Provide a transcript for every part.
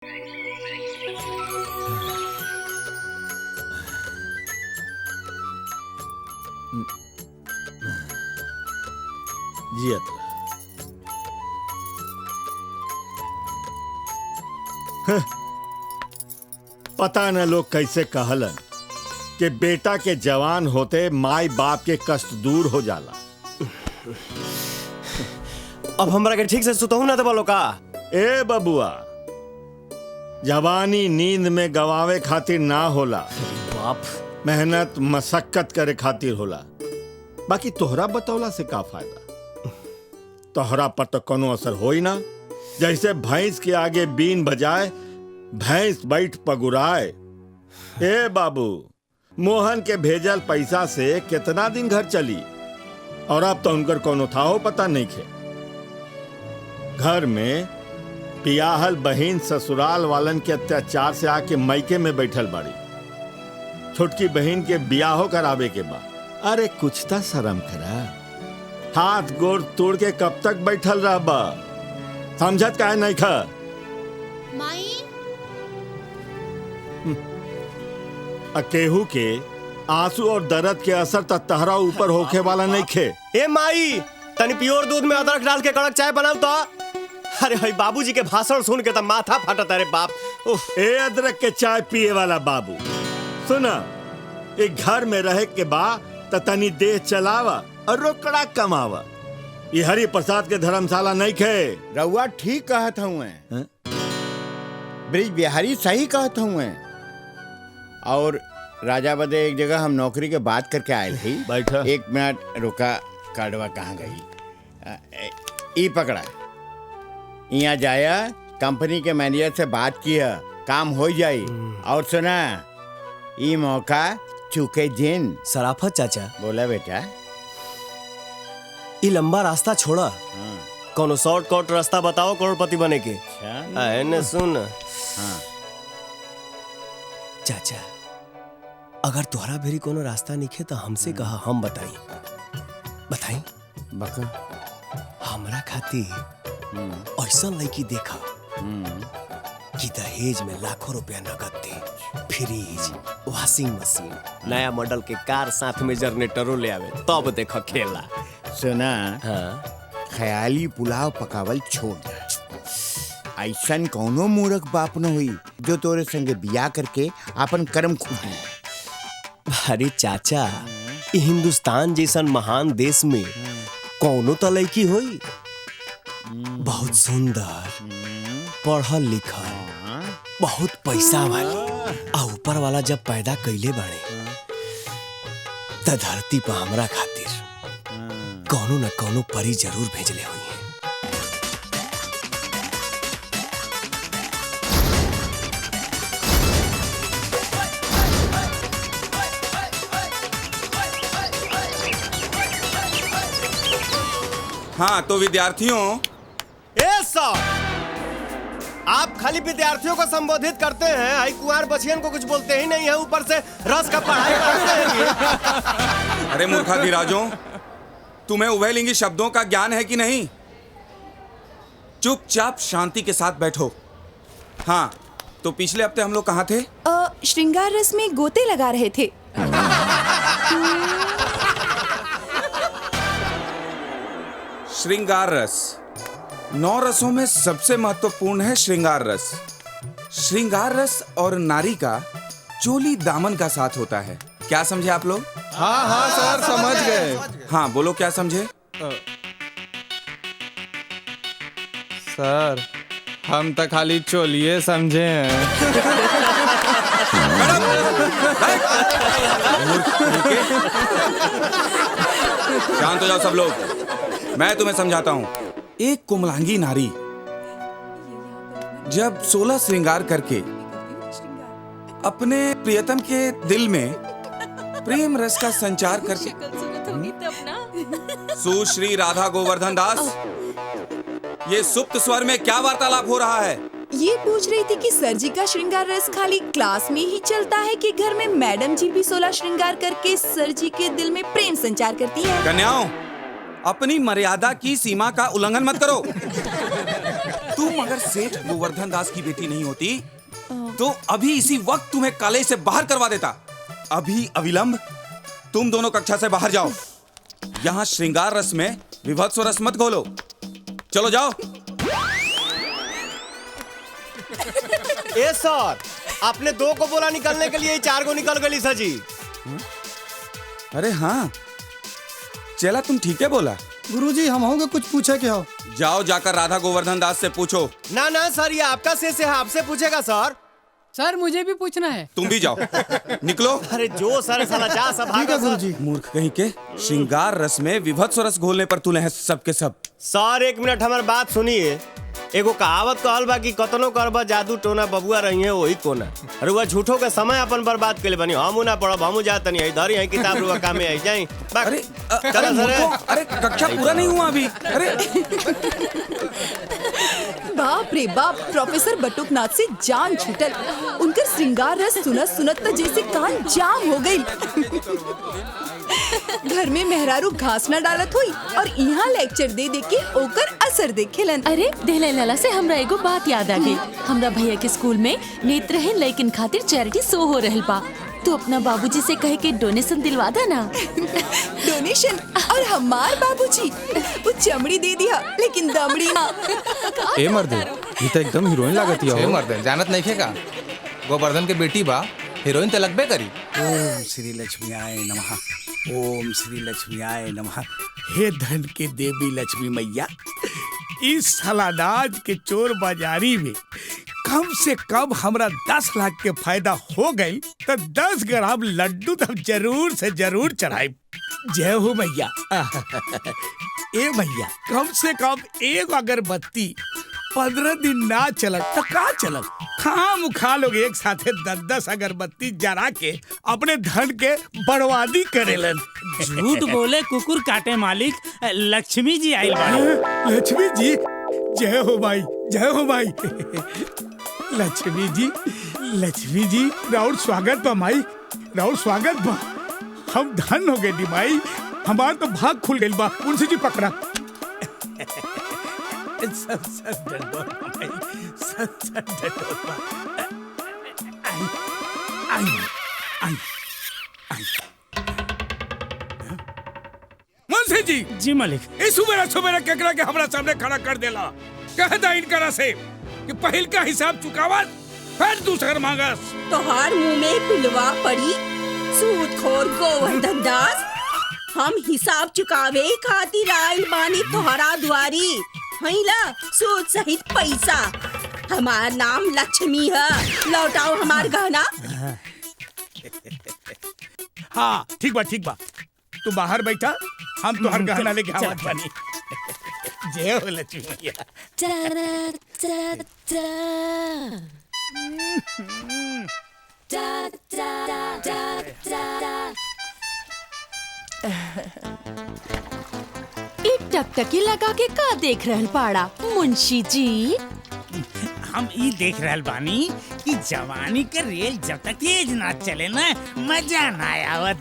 जियत रह। पता न लोग कैसे कहलन कि बेटा के जवान होते माई बाप के कष्ट दूर हो जाला। अब हमरा के ठीक से सुतहू ना देबलो का? ए बबुआ, जवानी नींद में गवावे खातिर ना होला, बाप मेहनत मशक्कत करे खातिर होला। बाकी तोहरा बतौला से का फायदा? तोहरा पर तो कोनो असर होई ना। जैसे भैंस के आगे बीन बजाए भैंस बैठ पगुराए। ए बाबू, मोहन के भेजल पैसा से कितना दिन घर चली, और अब तो उनकर कोनो था हो पता नहीं खे। घर में पियाहल बहिन ससुराल वालन के अत्याचार से आके मैके में बैठल बाड़ी। छोटकी बहन के बियाहो करावे के बाद अरे कुछ तो शर्म करा। हाथ गोड़ तोड़ के कब तक बैठल रह बा? समझत काहे नहीं खा? माई अकेहू के आंसू और दर्द के असर त तहरा ऊपर होखे वाला नहीं खे। ए माई, तनी प्योर दूध में अदरक डाल के कड़क चाय बनाओ तो। अरे भाई बाबूजी के भाषण सुन के तो माथा फटता रे बाप। उफ। ए अदरक के चाय पिए वाला बाबू, सुना, एक घर में रहे के बा त तनी देह चलावा और रोकड़ा कमावा। ये हरि प्रसाद के धर्मशाला नहीं खे। रउआ ठीक कहत हूँ, ब्रिज बिहारी सही कहत हूँ। और राजा बदे एक जगह हम नौकरी के बात करके आए थे। बैठा। एक मिनट रुका, कार्डवा कहाँ गई? ई पकड़ा, यहाँ जाया, कंपनी के मैनेजर से बात किया, काम हो जाई। और सुना, ई मौका चुके जिन। सराफत चाचा, बोला बेटा। ये लंबा रास्ता छोड़ा, कोनो शॉर्टकट रास्ता बताओ करोड़पति बने के। ने सुन चाचा, अगर तुहरा भेरी कोनो रास्ता निखे तो हमसे कहा, हम बताई। बका हमरा खातिर ऐसा लड़की देखा कि दहेज में लाखों रुपया नगद दे, फ्रिज, वॉशिंग मशीन, नया मॉडल के कार, साथ में जनरेटरों ले आवे, तब देखा खेला। सुना, हाँ? ख्याली पुलाव पकावल छोड़ दे। ऐसन कौनो मूर्ख बाप न हुई जो तोरे संगे बिया करके अपन कर्म खूटी। अरे चाचा, ये हिंदुस्तान जैसन महान देश में कौनो तो लड़की होई बहुत सुंदर, पढ़ल लिखल, बहुत पैसा वाली, आ ऊपर वाला जब पैदा कैले बाड़े त धरती पर हमरा खातिर कौनो न कौनो परी जरूर भेजले हुई है। हाँ तो विद्यार्थियों, आप खाली विद्यार्थियों को संबोधित करते हैं, आई कुंवार बचियन को कुछ बोलते ही नहीं है, ऊपर से रस का पढ़ाई करते हैं। अरे मूर्खाधिराजों, तुम्हें उभयलिंगी शब्दों का ज्ञान है कि नहीं? चुपचाप शांति के साथ बैठो। हाँ, तो पिछले हफ्ते हम लोग कहाँ थे? श्रृंगार रस में गोते लगा रहे थे। श्रृंगार रस 9 रसों में सबसे महत्वपूर्ण है श्रृंगार रस। श्रृंगार रस और नारी का चोली दामन का साथ होता है। क्या समझे आप लोग? हाँ हाँ सर, समझ गए। हाँ बोलो, क्या समझे? सर, हम तो खाली चोलिए समझे हैं। शांत हो जाओ सब लोग, मैं तुम्हें समझाता हूँ। एक कुमलांगी नारी जब 16 श्रृंगार करके अपने प्रियतम के दिल में प्रेम रस का संचार करके। सुश्री राधा गोवर्धन दास, ये सुप्त स्वर में क्या वार्तालाप हो रहा है? ये पूछ रही थी कि सर जी का श्रृंगार रस खाली क्लास में ही चलता है कि घर में मैडम जी भी 16 श्रृंगार करके सर जी के दिल में प्रेम संचार करती है। कन्याओं, अपनी मर्यादा की सीमा का उल्लंघन मत करो। तुम अगर सेठ गोवर्धन दास की बेटी नहीं होती तो अभी इसी वक्त तुम्हें कॉलेज से बाहर करवा देता। अभी अविलंब तुम दोनों कक्षा से बाहर जाओ। यहाँ श्रृंगार रस में विभत्स रस मत घोलो। चलो जाओ। ए सर, आपने 2 को बोला निकलने के लिए, 4 को निकल गई सर जी। अरे हाँ चला, तुम ठीक है बोला। गुरुजी हम होंगे कुछ पूछे क्या हो? जाओ जाकर राधा गोवर्धन दास से पूछो। ना ना सर, ये आपका शेष है, आपसे पूछेगा सर। सर मुझे भी पूछना है। तुम भी जाओ, निकलो। अरे जो सर साला जा सब ठीक है गुरुजी। मूर्ख कहीं के, श्रृंगार रस में विभत्स रस घोलने पर तुले हैं सब के सब। सर 1 मिनट हमारी बात सुनिए। एगो कहावत कहल बा कि कतनो करबा जादू टोना बबुआ रही है वही कोना। अरे वह झूठो के समय अपन बर्बाद के लिए बनी। हम ना पढ़ब, हम जात नहीं इधर ही किताब रुआ काम में आई जाई। अरे चलो सर। अरे कक्षा पूरा नहीं हुआ अभी। अरे बाप रे बाप, प्रोफेसर बटुकनाथ से जान छूटल। उनकर श्रृंगार रस सुनत सुनत तो जैसे कान जाम हो गई। घर में मेहरारू घास न डालत हुई और यहाँ लेक्चर दे दे के ओकर असर देखेलन। अरे देहले लाला से हमरा एगो बात याद आ गई। हमरा भैया के स्कूल में नेत्रहीन लड़किन खातिर चैरिटी शो हो रहल बा। तो अपना बाबूजी से कहे के डोनेशन दिलवा दा ना। डोनेशन? और हमार बाबूजी वो चमड़ी दे दिया लेकिन दमड़ी ना। ए मर्दे, ये तो एकदम हीरोइन लागत है। मर्दे जानत नहीं खेगा, गोवर्धन के बेटी बा, हीरोइन तो लगबे करी। ओम श्री लक्ष्मीयाय नमः। ओम श्री लक्ष्मीयाय नमः। हे धन के देवी लक्ष्मी मैया, इस सलानाज के चोर बाजारी में कम से कम हमरा 10 लाख के फायदा हो गई तो 10 ग्राम लड्डू तो जरूर से जरूर चढ़ाई। जय हो मैया। ए मैया, कम से कम एक अगरबत्ती 15 दिन ना चलत तो का चलत? खाम खा लोग एक साथे 10-10 अगरबत्ती जरा के अपने धन के बर्बादी करेलन। झूठ बोले कुकुर काटे मालिक, लक्ष्मी जी आई। लक्ष्मी जी, जय हो माई, जय हो माई। लक्ष्मी जी राउर स्वागत बा माई, राउर स्वागत बा। हम धन हो गए दी माई, हमार तो भाग खुल गई बा। मुंशी जी पकड़ा। सत डंडोत माई, सत डंडोत बा। आई। मुंशी जी। जी मालिक। इस सुबेरा केकरा के हमरा सामने खड़ा कर देला। कहता इनकरा से कि पहिल का हिसाब चुकावत फिर दूसर मांगस। तोहार मुंह में पिलवा पड़ी सूदखोर गोवर्धन दास। हम हिसाब चुकावे खातिर आइल बानी तोहरा दुआरी। हैला सूद सहित पैसा। हमार नाम लक्ष्मी है, लौटाओ हमार गहना। हाँ ठीक बा, तू बाहर बैठा, हम तोहर गहना लेके आवत बानी। जय हो लक्ष्मी मैया। टकटकी लगा के का देख रहल पाड़ा मुंशी जी? हम ई देख रहल बानी कि जवानी के रेल जब तक तेज ना चले ना मजा ना आवत।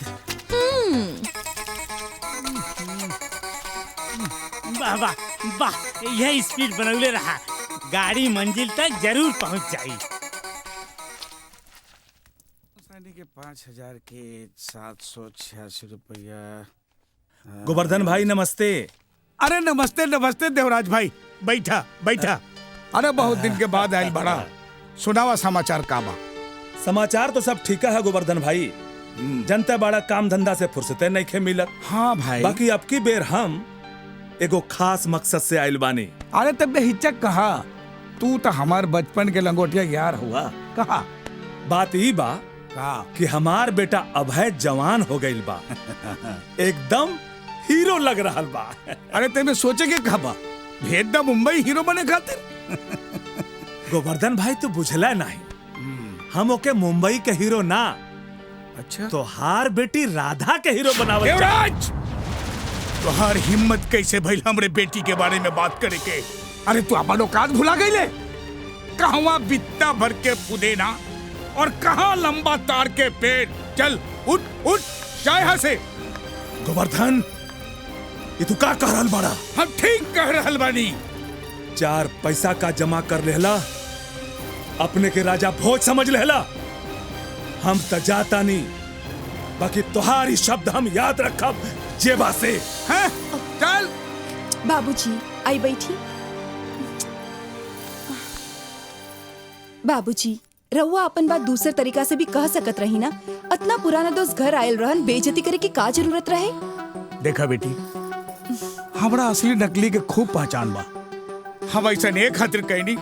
वाह वाह वाह, यह स्पीड बनौले रहा, गाड़ी मंजिल तक जरूर पहुंच जाई। के 5000 के 786 रुपया। गोवर्धन भाई नमस्ते। अरे नमस्ते देवराज भाई, बैठा। अरे बहुत दिन के बाद आयल बड़ा, सुनावा समाचार का बा? समाचार तो सब ठीक है गोवर्धन भाई, जनता बड़ा काम धंधा से फुर्सते नहीं खे मिलत। हाँ भाई। बाकी अब की बेर हम एगो खास मकसद से आयल बानी। अरे तब बेहिचक कहा, तू तो हमार बचपन के लंगोटिया यार हुआ। कहा बात ई बा कि हमार बेटा अभय जवान हो गइल बा, एकदम हीरो लग रहा बा। अरे तेरे सोचे के कहा बा, भेज दा मुंबई हीरो बने खातिर। गोवर्धन भाई तो बुझला नहीं, हम ओके मुंबई के हीरो ना, अच्छा तो हार बेटी राधा के हीरो बनावल। देवराज, तुहार हिम्मत कैसे भइल हमरे बेटी के बारे में बात करे के? अरे तू अपन औकात भुला गईले? कहवा बित्ता भर के पुदेना और कहाँ लंबा तार के पेड़। चल उठ जा यहाँ से। गोवर्धन, ये तू का कह रहल बड़ा? हम ठीक कह रहल बानी। चार पैसा का जमा कर लेला, अपने के राजा भोज समझ लेला। हम त जाता नहीं, बाकी तुम्हारी शब्द हम याद रखब जेबा से। हैं? चल बाबूजी आई बैठी। बाबूजी रहुआ अपन बात दूसरे तरीका से भी कह सकत रही ना। इतना पुराना दोस्त घर आयल रहन, बेइज्जती करे की का जरूरत रहे। देखा बेटी, हमरा असली नकली के खूब पहचान बा। हम ऐसा एक खातिर कहनी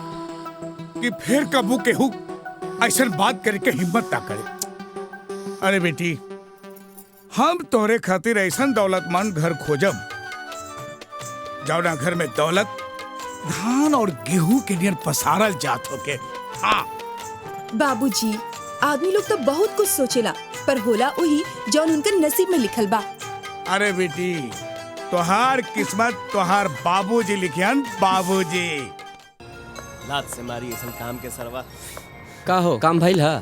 कि फिर कबू केहू ऐसा बात करे के हिम्मत ना करे। अरे बेटी, हम तोरे खातिर ऐसा दौलतमंद घर खोजब जौना घर में दौलत धान और गेहूं के नियर पसारल जात होके। हाँ बाबूजी, आदमी लोग तो बहुत कुछ सोचेला, पर होला वही जौन उनके नसीब में लिखल बा। अरे बेटी, तोहार किस्मत तोहार बाबूजी लिखियन, बाबूजी। लात से मारी ऐसा काम के सरवा। का हो काम भइल हा?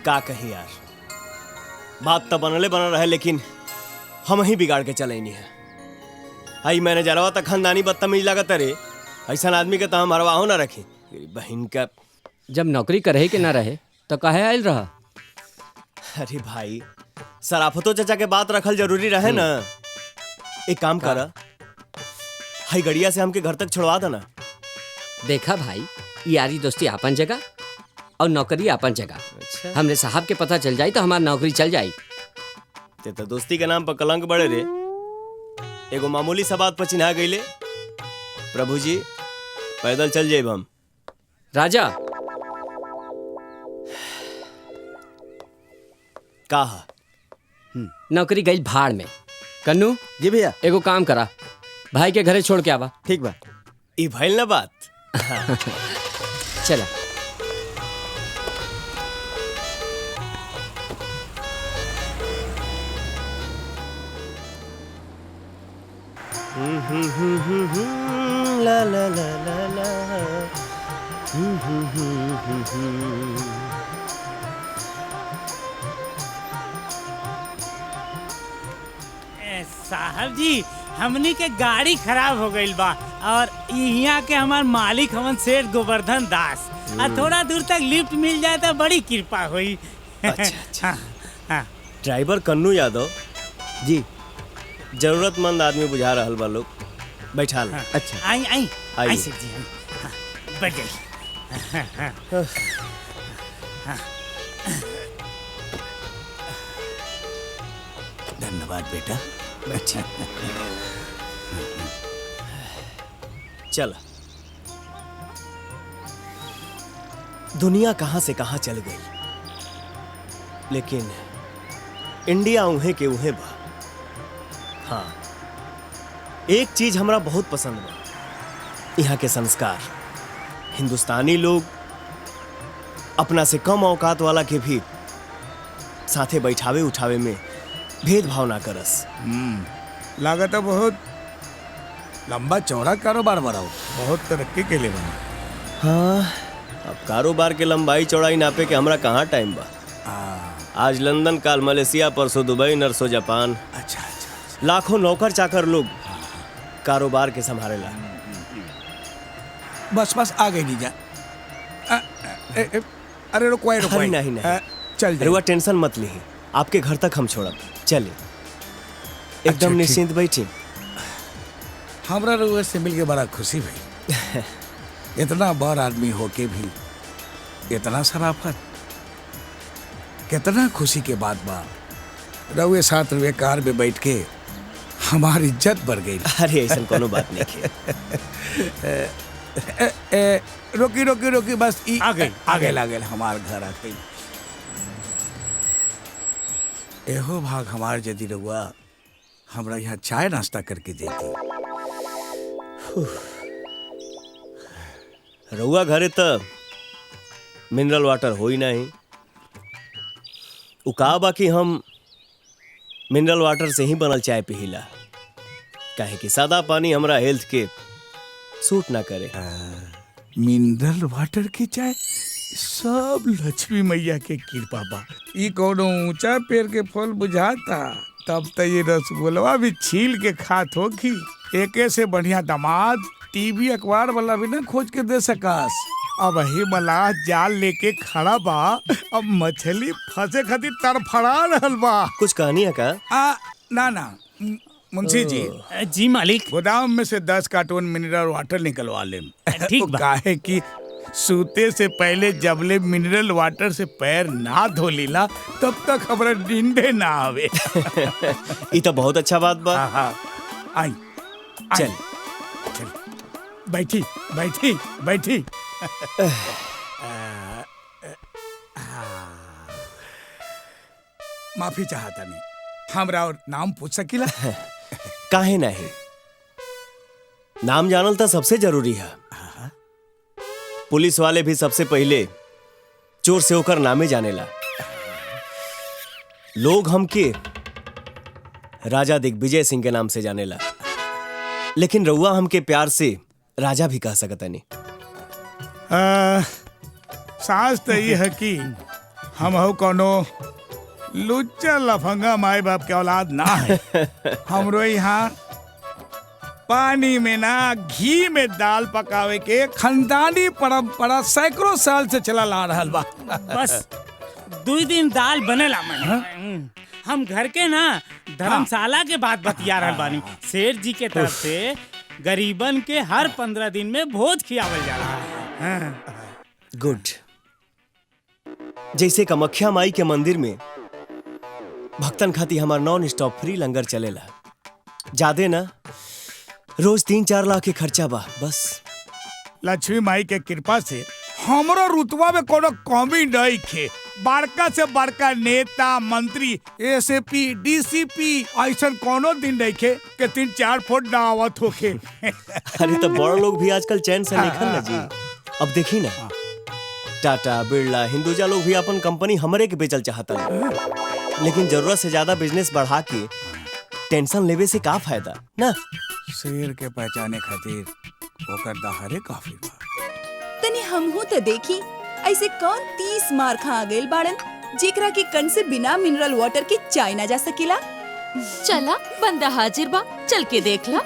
का कही यार, बात तो बनले बनल रहे, लेकिन हम ही बिगाड़ के चले नहीं है। आई मैंने जरवा तक खानदानी बदतमीज लागत रे। ऐसा आदमी के तो हम हरवाहो ना रखी। बहन का जब नौकरी करे के ना रहे तो काहे आयल रहा? अरे भाई, सराफतो चाचा के बात रखल जरूरी रहे ना। एक काम कर, हाई गड़िया से हमके घर तक छोड़वा देना। देखा भाई, यारी दोस्ती आपन जगह और नौकरी आपन जगह। अच्छा। हमरे साहब के पता चल जाई तो हमारी नौकरी चल जाई। ते तो दोस्ती के नाम पर कलंक बड़े रे। एगो मामूली सा बात पर चिन्हा गईले। प्रभु जी, पैदल चल जाइब हम। राजा कहा नौकरी गई भाड़ में। कन्नू जी भैया, एगो काम करा, भाई के घरे छोड़ के आवा। ठीक बा। ई भइल ना बात। चला। ला ला ला ला ला। साहब जी, हमनी के गाड़ी खराब हो गई बा और यहाँ के हमार मालिक हमन सेठ गोवर्धन दास। थोड़ा दूर तक लिफ्ट मिल जाए तो बड़ी कृपा हुई। अच्छा। ड्राइवर कन्नू यादव जी, जरूरतमंद आदमी बुझा रहल बा लोग। बैठा लो। अच्छा आई आई आइए। आई सेठ जी, बैठ जाइए। धन्यवाद बेटा। बैठिए। चल, दुनिया कहां से कहां चल गई, लेकिन इंडिया उहे के उहे बा। हाँ, एक चीज हमरा बहुत पसंद बा, यहाँ के संस्कार। हिंदुस्तानी लोग अपना से कम औकात वाला के भी साथे बैठावे उठावे में भेदभाव ना करस। लागत है बहुत लंबा चौड़ा कारोबार बढ़ाओ, बहुत तरक्की के लिए बना। हाँ, अब कारोबार के लंबाई चौड़ाई नापे के हमरा कहाँ टाइम बा। आज लंदन, काल मलेशिया, परसों दुबई, नरसों जापान। अच्छा। लाखों नौकर चाकर लोग कारोबार के संभालेला। बस आ गई नीजा। अरे रुको नहीं। चल रुआ टेंशन मत ली, आपके घर तक हम छोड़ब। चलिए, एकदम निश्चिंत बैठिए। हमरा रुआ से मिल के बड़ा खुशी भाई। इतना बड़ आदमी होके भी इतना शराफत, कितना खुशी के बात बा। रउए साथ रुए कार में बैठ के हमारी इज्जत बढ़ गई। अरे ऐसा कोनो बात नहीं है। रोकी बस आगे हमार घर आ गई। एहो भाग हमार यदि रउआ हमरा यहाँ चाय नाश्ता करके देती। रउआ घरे तो मिनरल वाटर हो ही नहीं। उका बाकी हम मिनरल वाटर से ही बनल चाय पिहिला, काहे कि सादा पानी हमरा हेल्थ के सूट ना करे। मिनरल वाटर की चाय सब लक्ष्मी मैया के कृपा बा। ई कोनो ऊंचा पेड़ के फल बुझाता, तब तो ये रसगुल्ला भी छील के खात होगी। एके से बढ़िया दामाद टीवी अखबार वाला भी ना खोज के दे सकास। अब ही मलाह जाल लेके खड़ा बा, अब मछली फंसे खातिर तड़फड़ा रहल बा। कुछ कहानी है का? ना मुंशी जी। जी मालिक। गोदाम में से 10 कार्टून मिनरल वाटर निकलवा ले। ठीक बा। काहे कि सूते से पहले जबले मिनरल वाटर से पैर ना धो लीला तब तक हमारा नींदे ना आवे। ये तो बहुत अच्छा बात बा। आई चल बैठी बैठी बैठी। माफी चाहता नहीं, हमरा और नाम पूछ सकीला? काहे नहीं, नाम जानल तो सबसे जरूरी है। पुलिस वाले भी सबसे पहले चोर से होकर नामे जानेला। लोग हमके राजा दिग्विजय सिंह के नाम से जानेला, लेकिन रउआ हमके प्यार से राजा भी कह सकता नहीं। सास तो ये है कि हम हो कोनो लुच्चा लफंगा माए बाप के औलाद ना है। हमरो यहाँ पानी में ना घी में दाल पकावे के खानदानी परंपरा सैकड़ों साल से चला ला रहल बा। बस 2 दिन दाल बनेला मन। हम घर के ना धर्मशाला के बात बतिया रहल बानी। सेठ जी के तरफ से गरीबन के हर 15 दिन में भोज खियावल जा रहा है। गुड। जैसे कामाख्या माई के मंदिर में भक्तन खाती हमार नॉन स्टॉप फ्री लंगर चलेला। ज्यादा ना, रोज 3-4 लाख के खर्चा बा बस। लक्ष्मी माई के कृपा से हमरो रुतबा में कोनो कमी नहीं खे। बड़का से बड़का नेता मंत्री एसपी डीसीपी ऐसा कोनो दिन नहीं खे के 3-4 फुट ना आवत होखे। अरे तो बड़ लोग भी आजकल चैन से निकल ना जी। अब देखी ना, टाटा बिरला हिंदुजा लोग भी अपन कंपनी हमरे के बेचल चाहता है, लेकिन जरूरत से ज्यादा बिजनेस बढ़ा के टेंशन लेवे से का फायदा ना। शेर के पहचाने खातिर ओकर दहाड़े काफी बा। तनी हमहू तो देखी ऐसे कौन 30 मार खा गइल बाड़न जेकरा के कन से बिना मिनरल वाटर के चाय ना जा सकेला। चला बंदा हाजिर बा, चल के देख ला।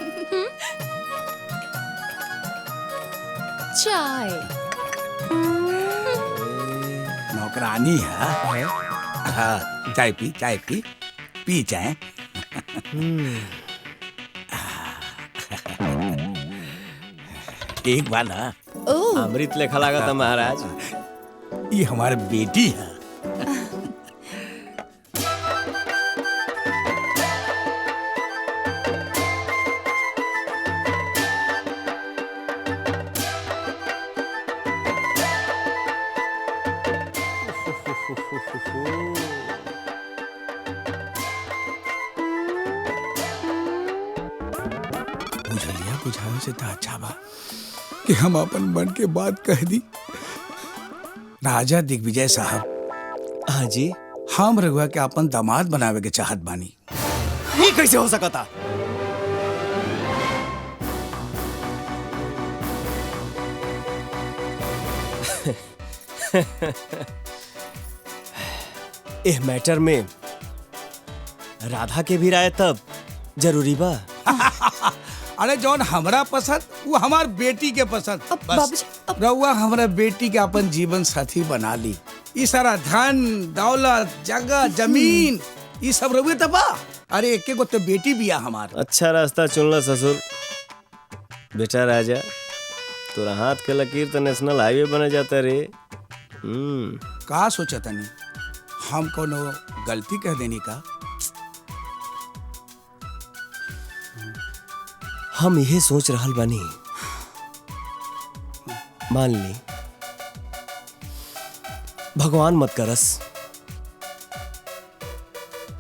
चाय नौकरानी है। हाँ, चाय पी पी चाय। एक बार ना अमृत लेखा लगा था महाराज। ये हमारी बेटी है। बुझावे से तो अच्छा बा कि हम अपन मन के बात कह दी। राजा दिग्विजय साहब। हाँ जी। हम रघुआ के अपन दामाद बनावे के चाहत बानी। ये कैसे हो सकता? इस मैटर में राधा के भी राय तब जरूरी बा। अरे जौन हमरा पसंद वो हमार बेटी के पसंद। बस रउआ हमरा बेटी के अपन जीवन साथी बना ली। ये सारा धन दौलत जगह जमीन ये सब रउए तबा। अरे एक गो तो बेटी बिया हमार। अच्छा रास्ता चुनला ससुर। बेटा राजा, तोरा हाथ के लकीर तो नेशनल हाईवे बने जाता रे। का सोचा तनी हम कोनो गलती कह देनी का? हम यही सोच रहल बानी, मान ली भगवान मत करस,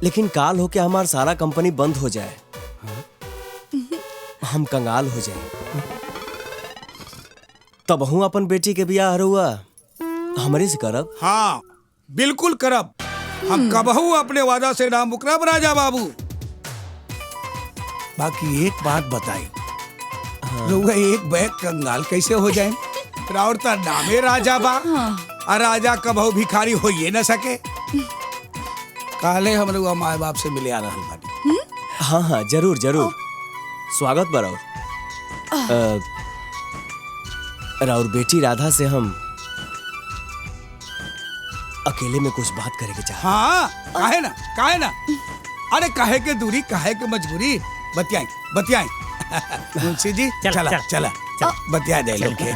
लेकिन काल होके हमार सारा कंपनी बंद हो जाए, हम कंगाल हो जाए, तब हूँ अपन बेटी के बियाह हरुआ हमरे से करब। हाँ बिल्कुल करब। हम कबहू अपने वादा से ना मुकरब राजा बाबू। बाकी एक बात बताई, रउआ एक बैग कंगाल कैसे हो जाए? राउरता नामे राजा बा। और राजा कबहू भिखारी हो ये न सके। काले हम रउआ माए बाप से मिले आ रहल बानी। हाँ हाँ जरूर जरूर, स्वागत बराबर। और बेटी राधा से हम अकेले में कुछ बात करेंगे चाह। हाँ काहे ना अरे काहे के दूरी काहे के मजबूरी बतियाई मुंशी जी चला बतिया दे लोग के।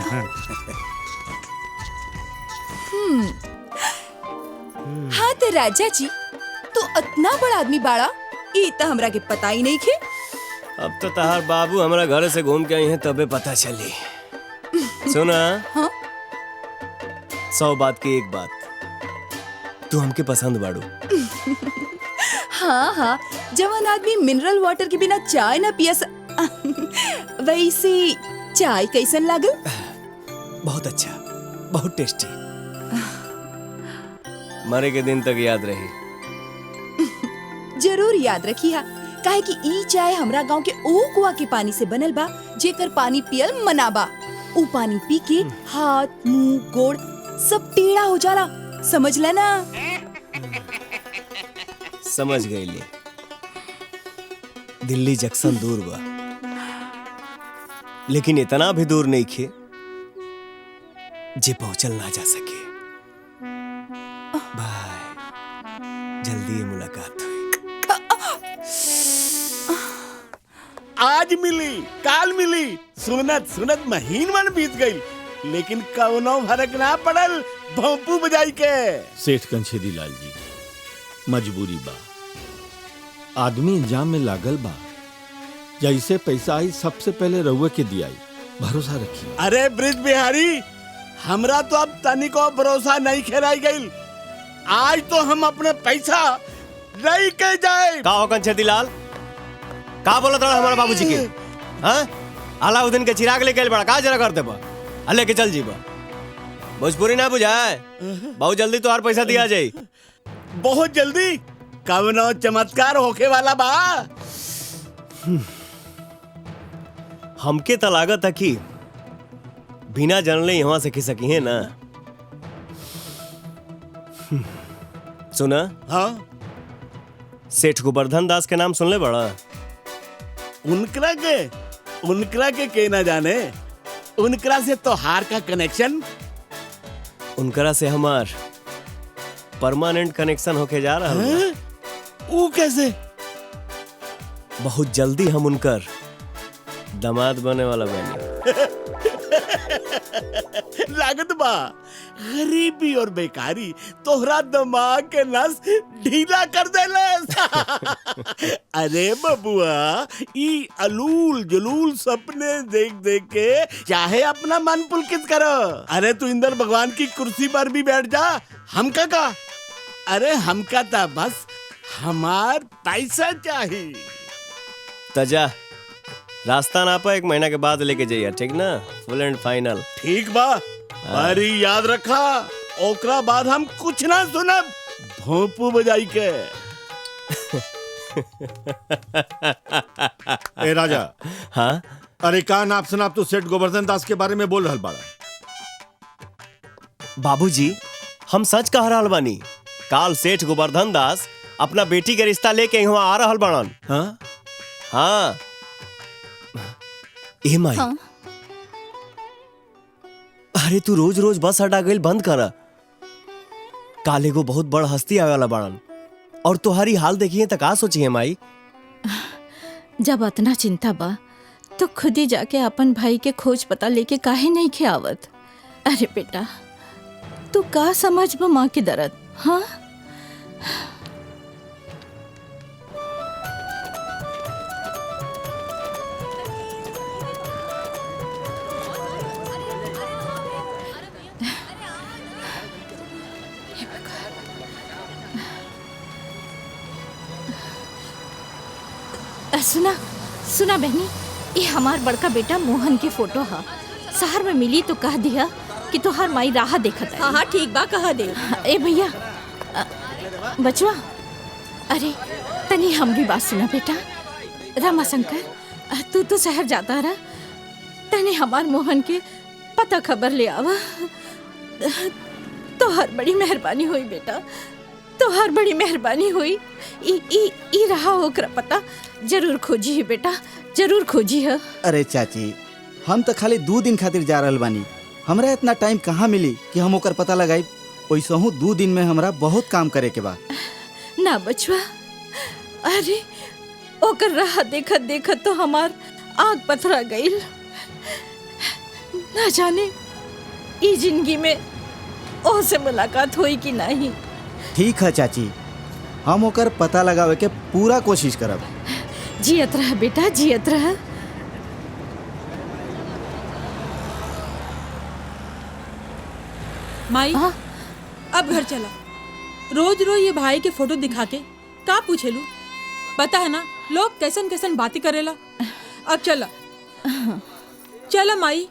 हाँ तो राजा जी तू इतना बड़ा आदमी बाड़ा ये तो हमरा के पता ही नहीं खे। अब तो तहार बाबू हमारा घर से घूम के आई हैं तबे पता चली। सुना हाँ? 100 बात की एक बात, तू हमके पसंद बाड़ू। हाँ जवान आदमी मिनरल वाटर के बिना चाय ना पिया वैसे चाय कैसन लागल? बहुत अच्छा, बहुत टेस्टी, मरे के दिन तक याद रही। जरूर याद रखी हा काहे कि ई चाय हमरा गांव के ओ कुआ के पानी से बनल बा जेकर पानी पियल मना बा। ऊ पानी पी के हाथ मुंह गोड़ सब टेढ़ा हो जाला, समझ लेना। समझ गई ले। दिल्ली जंक्शन दूर बा लेकिन इतना भी दूर नहीं खे जे पहुंचल ना जा सके। बाय, जल्दी ये मुलाकात हुई। आज मिली काल मिली सुनत महीन मन बीत गई लेकिन कौनो फर्क ना पड़ल भोंपू बजाई के। सेठ कंछेदी लाल जी, मजबूरी बा, आदमी इंजाम में लागल बा। जैसे पैसा आई सबसे पहले रउए के दियाई, भरोसा रखिए। अरे ब्रिज बिहारी, हमरा तो अब तनिको भरोसा नहीं खेराई गई। आज तो हम अपने पैसा नहीं के जाए। का हो कंछेदी लाल, का बोलत रहा हमारे बाबूजी के? हाँ, अलाउद्दीन के चिराग लेके बड़ा का जरा कर देबा, लेके चल जीबा। भोजपुरी ना बुझाए, बहुत जल्दी तो हर पैसा दिया जाए। बहुत जल्दी कवनो चमत्कार होके वाला बा। हमके तो लागत है कि बिना जानले यहाँ से खिसकी है ना। सुना? हाँ? सेठ गोवर्धन दास के नाम सुनले बड़ा? उनकरा के ना जाने। उनकरा से तोहार का कनेक्शन? उनकरा से हमार परमानेंट कनेक्शन होके जा रहा है। वो कैसे? बहुत जल्दी हम उनकर दामाद बने वाला बने। लागत बा गरीबी और बेकारी तोहरा दिमाग के नस ढीला कर देले। अरे बबुआ, ई अलूल जलूल सपने देख देख के चाहे अपना मन पुलकित करो। अरे तू इंद्र भगवान की कुर्सी पर भी बैठ जा, हमका का? अरे हमका था बस हमार पैसा चाहिए। तजा रास्ता ना पा 1 महीना के बाद लेके जाइए, ठीक ना? फुल एंड फाइनल। ठीक बा, अरे याद रखा ओकरा बाद हम कुछ ना सुनब भोंपू बजाई के। ए राजा। हाँ? अरे का नाप सनाप तू सेठ गोवर्धन दास के बारे में बोल रहल बाड़ा? बाबूजी, हम सच कह रहल बानी। काल सेठ गोवर्धन दास अपना बेटी के रिश्ता लेके यहाँ आ रहल बाड़न। हाँ? हाँ। ए माई, हाँ? अरे तू रोज रोज बस अड्डा गइल बंद कर। काले को बहुत बड़ हस्ती आवे वाला बाड़न और तुम्हारी हाल देखिए तो का सोची है माई? जब इतना चिंता बा तो खुद ही जाके अपन भाई के खोज पता लेके काहे नहीं खे आवत? अरे बेटा, तू का समझ बा माँ के दर्द? हाँ? सुना सुना बहनी, ये हमार बड़का बेटा मोहन के फोटो है। शहर में मिली तो कह दिया कि तोहार माई राह देखत है। हाँ ठीक बा, कह दे। ए भैया, बचवा, अरे तनी हमरी बात सुना बेटा। रामाशंकर, तू तो शहर जाता रहा, तनी हमार मोहन के पता खबर ले आवा। तोहर बड़ी मेहरबानी हुई बेटा, तोहर बड़ी मेहरबानी हुई। ई रहा होकर पता जरूर खोजी है बेटा, जरूर खोजी है। अरे चाची, हम तो खाली 2 दिन खातिर जा रहल बानी, हमरा इतना टाइम कहाँ मिली कि हम ओकर पता लगाई। वैसे हूँ 2 दिन में हमरा बहुत काम करे के बा। ना बचवा, अरे ओकर राह देखत देखत तो हमार आँख पथरा गईल। ना जाने ई जिंदगी में ओसे मुलाकात होई कि नहीं। ठीक है चाची, हम ओकर पता लगावे के पूरा कोशिश करब। जियत रह बेटा, जियत रह। माई अब घर चला। रोज रोज ये भाई के फोटो दिखा के का पूछेलू? पता है ना लोग कैसन कैसन बातें करेला। अब चला चला माई।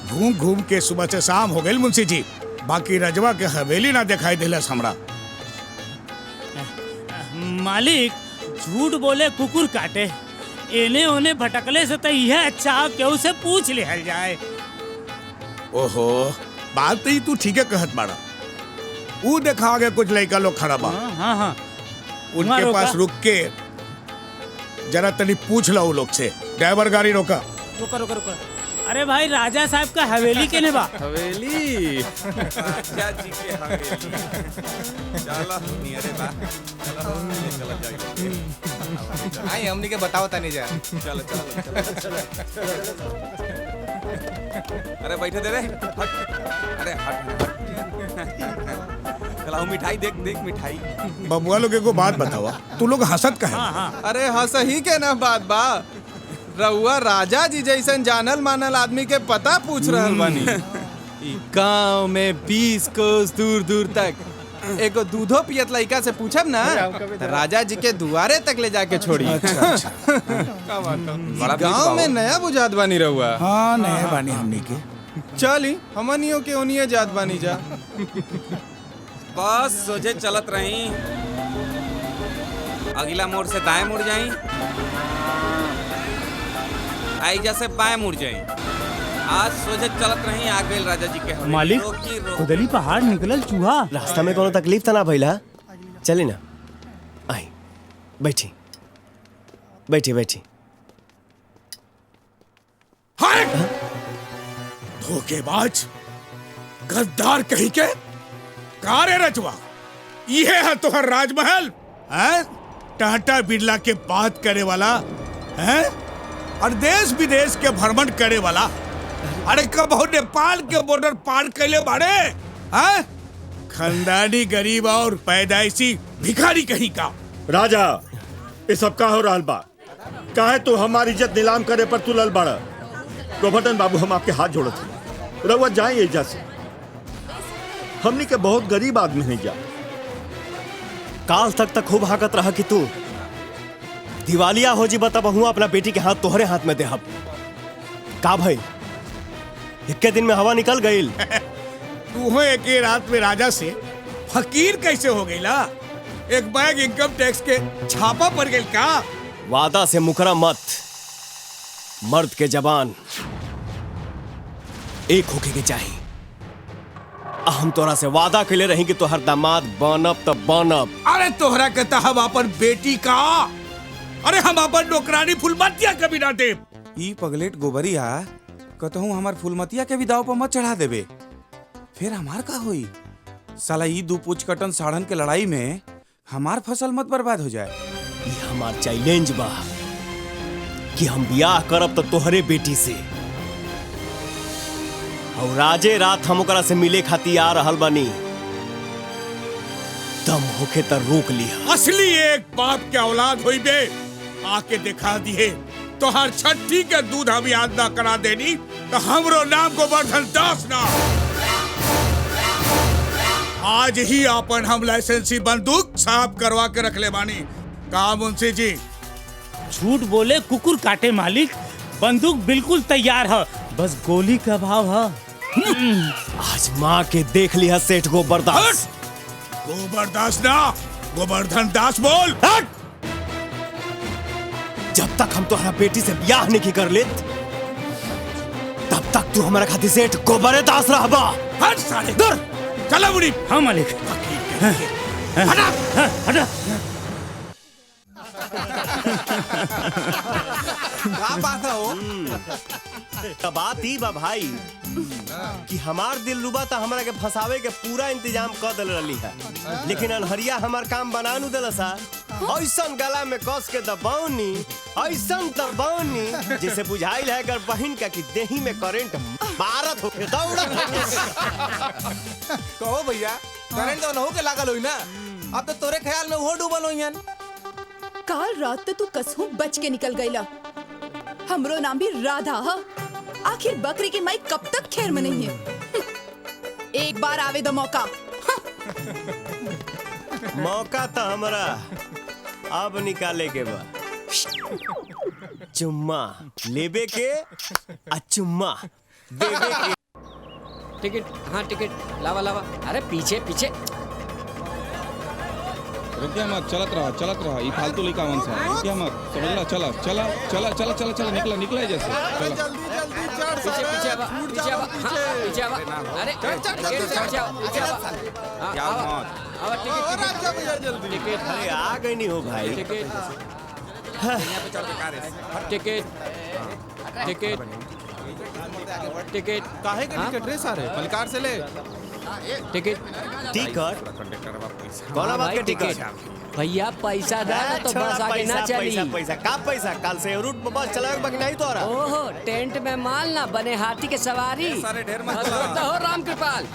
घूम घूम के सुबह से शाम हो गई मुंशी जी, बाकी रजवा के हवेली ना दिखाई दिलस हमरा। मालिक झूठ बोले कुकुर काटे। एने ओने भटकले से तो यह अच्छा केहू से पूछ लिहल जाए। ओहो, बात तो ही तू ठीक है कहत बाड़ा। वो देखा आगे कुछ लड़का लोग खड़ा बा। हाँ। उनके पास रुक के जरा तनी पूछ लो लोग से। ड्राइवर गाड़ी रोका। रुका। अरे भाई राजा साहब का हवेली के ने बा। हवेली राजा जी के हवेली। चलो नियरे बा। आई हमनी के बताओ तनी जा। चलो। अरे बैठे दे रे। हट। अरे हट। चला मिठाई देख मिठाई। बबुआ लोग को बात बतावा, तू लोग हंसत कहे? अरे हंस ही के ना बात बा। रउआ राजा जी जैसन जानल मानल आदमी के पता पूछ रहल बानी। गांव में 20 कोस दूर दूर तक एगो दूधो पियत लड़का से पूछब ना, राजा जी के दुआरे तक ले जाके छोड़ी। गांव में नया बुझात बानी रउआ। हाँ नया बानी हमनी के। चली हमनियों के ओनिए जात बानी जा। बस सोचे चलत रही। अगला मोड़ से दाएं मुड़ जाई, आइजा से बाएं मुड़ जाई। आज सोचे चलत रही। आ गए राजा जी के हवेली। मालिक खुदली पहाड़ निकलल चूहा। रास्ता में कोनो तकलीफ तो ना भइला? चली ना, आई बैठी। धोखेबाज, गद्दार कहीं के। का रे रजवा, ये है तोहर राजमहल? हैं? टाटा बिरला के बात करे वाला हैं? और देश विदेश के भ्रमण करे वाला। अरे कब नेपाल के बॉर्डर पार कैले बाड़े? हैं? खानदानी गरीब और पैदाइशी भिखारी कहीं का। राजा, ये सब का हो रहा बा? काहे तू हमारी इज्जत नीलाम करे पर तू लल बाड़ा? गोवर्धन बाबू, हम आपके हाथ जोड़त हैं। रउआ जाए एजा से। हमनी के बहुत गरीब आदमी नहीं जा। काल तक खूब हाकत रहा कि तू दिवालिया हो जी। बता बहुआ अपना बेटी के हाथ तोहरे हाथ में देहब। का भाई, इक्के दिन में हवा निकल गईल। तू हो एक ही रात में राजा से फकीर कैसे हो गई ला? एक बैग इनकम टैक्स के छापा पड़ गई का? वादा से मुकरा मत। मर्द के जबान एक होके के चाहिए। हम तोरा से वादा के लिए रही कि तोहर दामाद बनब तब बनब। अरे तोहरा कहता हम अपन बेटी का। अरे हम अपन नौकरानी फुलमतिया कभी ना दे। ई पगलेट गोबरिया कहूँ हमार फुलमतिया के भी दाव पर मत चढ़ा देबे। फिर हमार का होई? साला ई 2 पूछ कटन साढ़न के लड़ाई में हमार फसल मत बर्बाद हो जाए। ये हमार चैलेंज बा कि हम ब्याह करब तो तोहरे बेटी से, और राजे रात हम ओकरा से मिले खातिर आ रहल बानी। दम होके त रोक लिया। असली एक बाप के औलाद होई बे। आके दिखा दिए तो हर छठी के दूध हम याद ना करा देनी तो हमरो नाम गोवर्धन दास ना। आज ही अपन हम लाइसेंसी बंदूक साफ करवा के रख ले बानी। का मुंशी जी? झूठ बोले कुकुर काटे मालिक। बंदूक बिल्कुल तैयार है, बस गोली का भाव है। आज माँ के देख लिया सेठ गोबरदास। गोबरदास ना, गोवर्धन दास बोल। जब तक हम तुम्हारा बेटी से ब्याह नहीं कर ले तब तक तू हमारा खातिर सेठ गोबरे दास रहबा। हट साले, दूर चला बुढ़ी। हाँ मालिक। हटा हटा। क्या बात है? बात ही बा भाई कि हमार दिल रुबा तो हमरा के फंसावे के पूरा इंतजाम कर दिल रही है, लेकिन अनहरिया हमार काम बना नु दिल सा। ऐसन गला में कस के दबावनी, ऐसन दबावनी जैसे बुझाइल है अगर बहन का कि देही में करंट मारत हो दौड़त कहो भैया, करंट तो नहु के लागल होई ना, अब तो तोरे ख्याल में वो डूबल होइयन। काल रात तो तू कसहू बच के निकल गईला। हमरो नाम भी राधा है। आखिर बकरी की माई कब तक खैर में नहीं है। एक बार आवे दो मौका। मौका तो हमरा अब निकाले के बा। चुम्मा लेबे के आ चुम्मा देबे के। टिकट, हाँ टिकट लावा लावा। अरे पीछे पीछे रुकिया मत, चलत रहा ये फालतू लड़का मन सा, रुकिया मत, समझला। चला चला चला चला चला चला, निकला निकला है जैसे। चला पीछे पीछे आवा, पीछे आवा, हाँ पीछे आवा। अरे पीछे आवा, पीछे आवा। क्या मत आवा टिकट टिकट। अरे आ गई नहीं हो भाई। टिकट टिकट टिकट टिकट काहे के टिकट रे सारे मलकार से ले। टिकट कौन बात के टिकट? भैया पैसा दे ना तो बस आगे ना चली। पैसा पैसा का पैसा? कल से रूट पर बस चलावे बाकी नहीं तो रहा। ओहो टेंट में माल ना बने हाथी के सवारी। सारे ढेर मत रोकता हो राम कृपाल,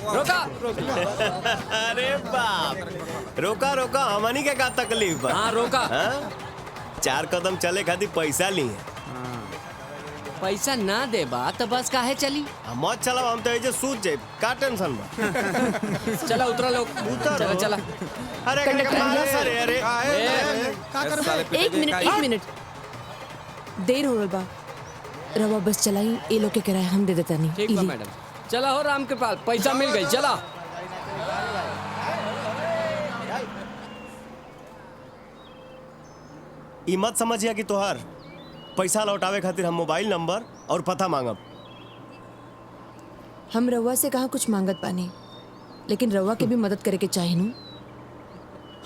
रोका। अरे बाप, रोका रोका, हमनी के का तकलीफ बा? हाँ रोका। 4 कदम चले खातिर पैसा ली है। पैसा ना दे बा तो बस काहे चली? मत चलाओ, हम तो ऐसे सूझ जाए, का टेंशन बा? चला उतरा लोग, चला चला। अरे अरे एक मिनट देर हो रहा बा। रवा बस चलाई, ए लोग के किराया हम दे देता नहीं। ठीक बा मैडम, चला हो राम कृपाल, पैसा मिल गई, चला। ई मत समझिया कि तोहार पैसा लौटावे खातिर हम मोबाइल नंबर और पता मांगब। हम रवा से कहा कुछ मांगत पानी, लेकिन रवा के भी मदद करे के चाहिए नु।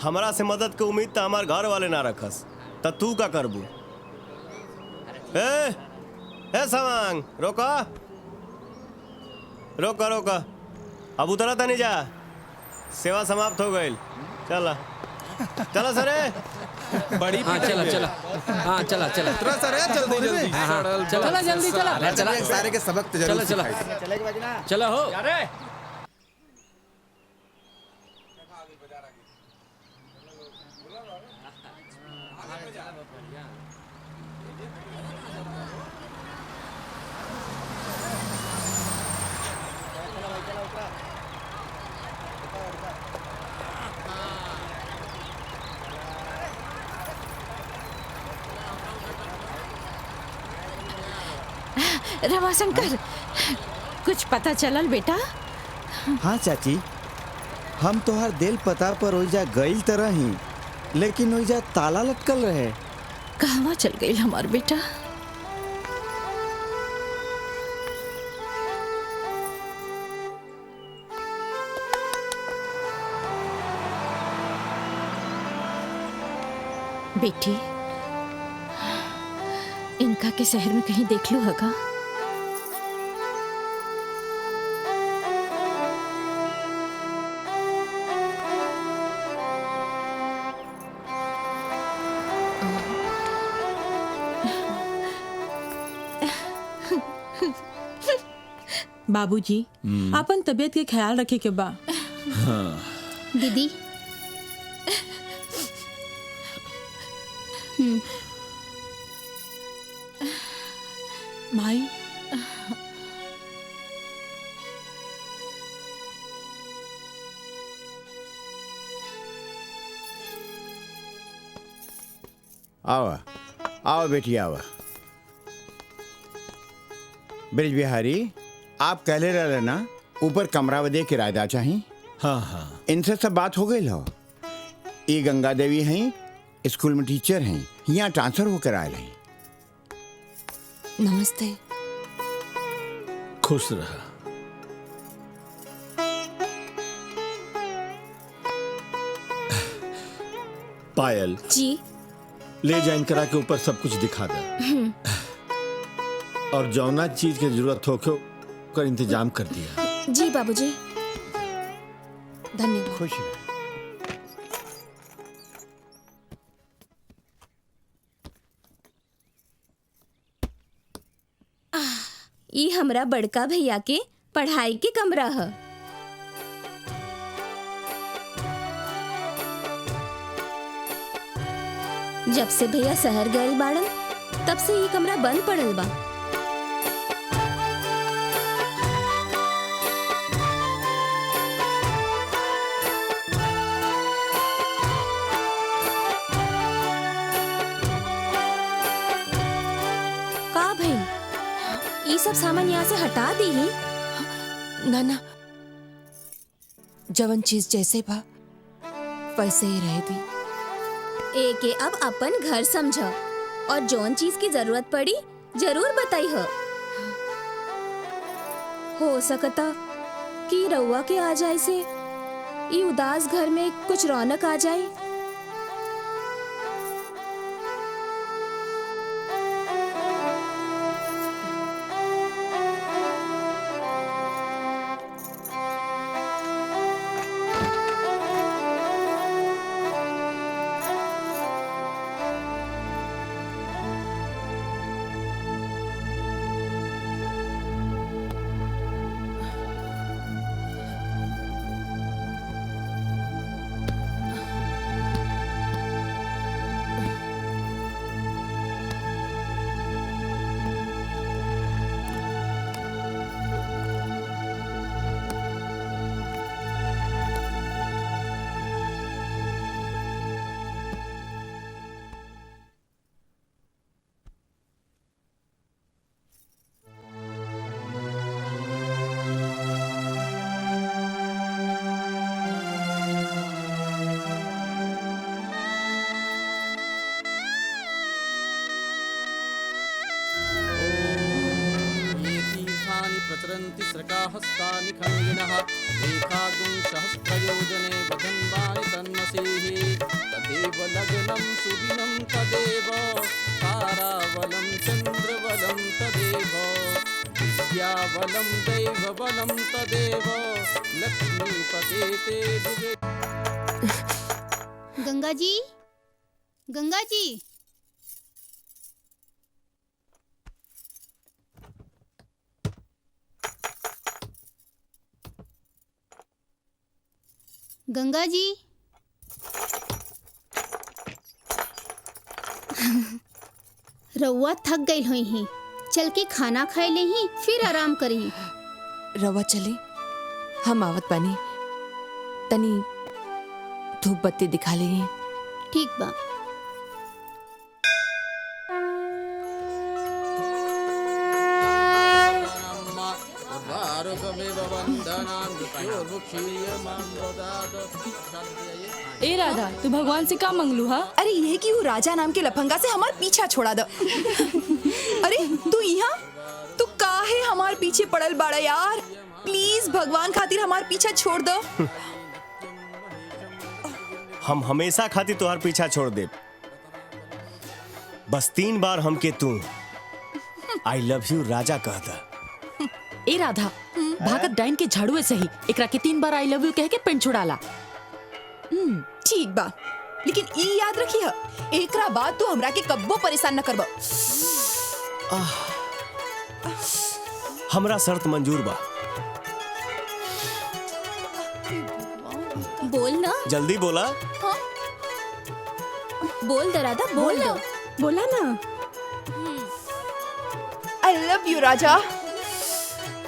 हमरा से मदद के उम्मीद तो हमार घर वाले ना रखस, त तू का करबू? ए सवांग, रोका रोका रोका, अब उतरा था नहीं जा, सेवा समाप्त हो गई। चला चला सरे बड़ी। हाँ चला चला, हाँ चला चला सरे जल्दी जल्दी। चला जल्दी चला चला, सारे के सबक तो चला चला चला हो। रमाशंकर, कुछ पता चलल बेटा? हाँ चाची, हम तोहर दिल पता पर ओइजा गइल तरह ही, लेकिन ओइजा ताला लटकल रहे। कहवा चल गई हमार बेटा? बेटी, इनका के शहर में कहीं देख लू होगा? बाबूजी, अपन तबीयत के ख्याल रखे के बा। दीदी माई, आओ आओ बेटी आओ। ब्रिज बिहारी, आप कहले रहे ना ऊपर कमरा दे किराएदार चाहिए? हाँ हाँ, इनसे सब बात हो गई हो। ये गंगा देवी हैं, स्कूल में टीचर हैं, यहाँ ट्रांसफर होकर आए हैं। नमस्ते। खुश रहा। पायल जी, ले जा इनकरा के ऊपर सब कुछ दिखा दे, और जौना चीज के जरूरत हो ओकर इंतजाम कर दिया। जी बाबूजी। धन्यवाद। खुश रह। ई हमरा बड़का भैया के पढ़ाई के कमरा है। जब से भैया शहर गए बाड़न तब से ये कमरा बंद पड़ल बा। का भाई ये सब सामान यहाँ से हटा दी ही? ना ना, जवन चीज जैसे बा वैसे ही रह दी। एके अब अपन घर समझ और जौन चीज की जरूरत पड़ी जरूर बताई हो सकता कि रउआ के आ जाए से ये उदास घर में कुछ रौनक आ जाए। प्रचरन्ति स्रकाहस्तानि खण्डिनः रेखागुं सहस्रयोजने वदन्वानि तन्मसीः तदेव लग्नं सुदिनं तदेव ताराबलं चन्द्रबलं तदेव विद्याबलं दैवबलं तदेव लक्ष्मीपते ते दिवे। गंगा जी, गंगा जी, गंगा जी। रउआ थक गई हुई ही, चल के खाना खाए ले ही फिर आराम करी। रवा चले, हम आवत बानी। तनी धूप बत्ती दिखा ले। ठीक बा। ए राधा, तू भगवान से का मंगलू हा? अरे ये कि वो राजा नाम के लफंगा से हमार पीछा छोड़ा दो। अरे तू यहाँ, तू काहे हमार पीछे पड़ल बाड़ा यार? प्लीज भगवान खातिर हमार पीछा छोड़ दो। हम हमेशा खातिर तुहार पीछा छोड़ दे। बस 3 बार हमके तू आई लव यू राजा कहता। ए राधा, भागत डाइन के झाड़ुए सही एकरा के 3 बार आई लव यू कह के पेन छुड़ाला। ठीक बा, लेकिन ई याद रखी है, एकरा बाद तू हमरा के कब्बो परेशान न करबा। हमरा शर्त मंजूर बा। बोल ना। जल्दी बोला। हाँ? बोल राधा, बोल ना। बोला ना। I love you Raja.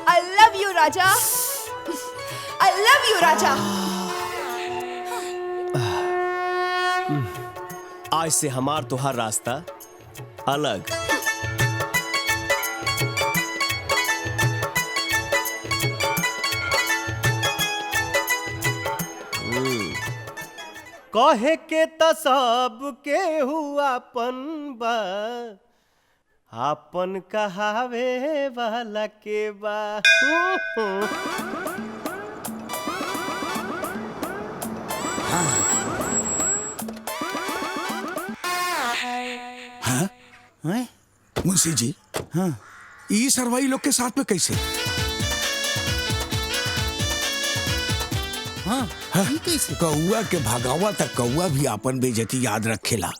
I love you Raja. I love you राजा। आज से हमार तुहार रास्ता अलग। कहे के त सब के हुआपन बा, आपन कहावे वाला के बा। मुंशी जी, हाँ, ई सरवाई लोग के साथ में कैसे? कौआ के भगावा तक कौआ भी अपन बेइज्जती याद रखेला।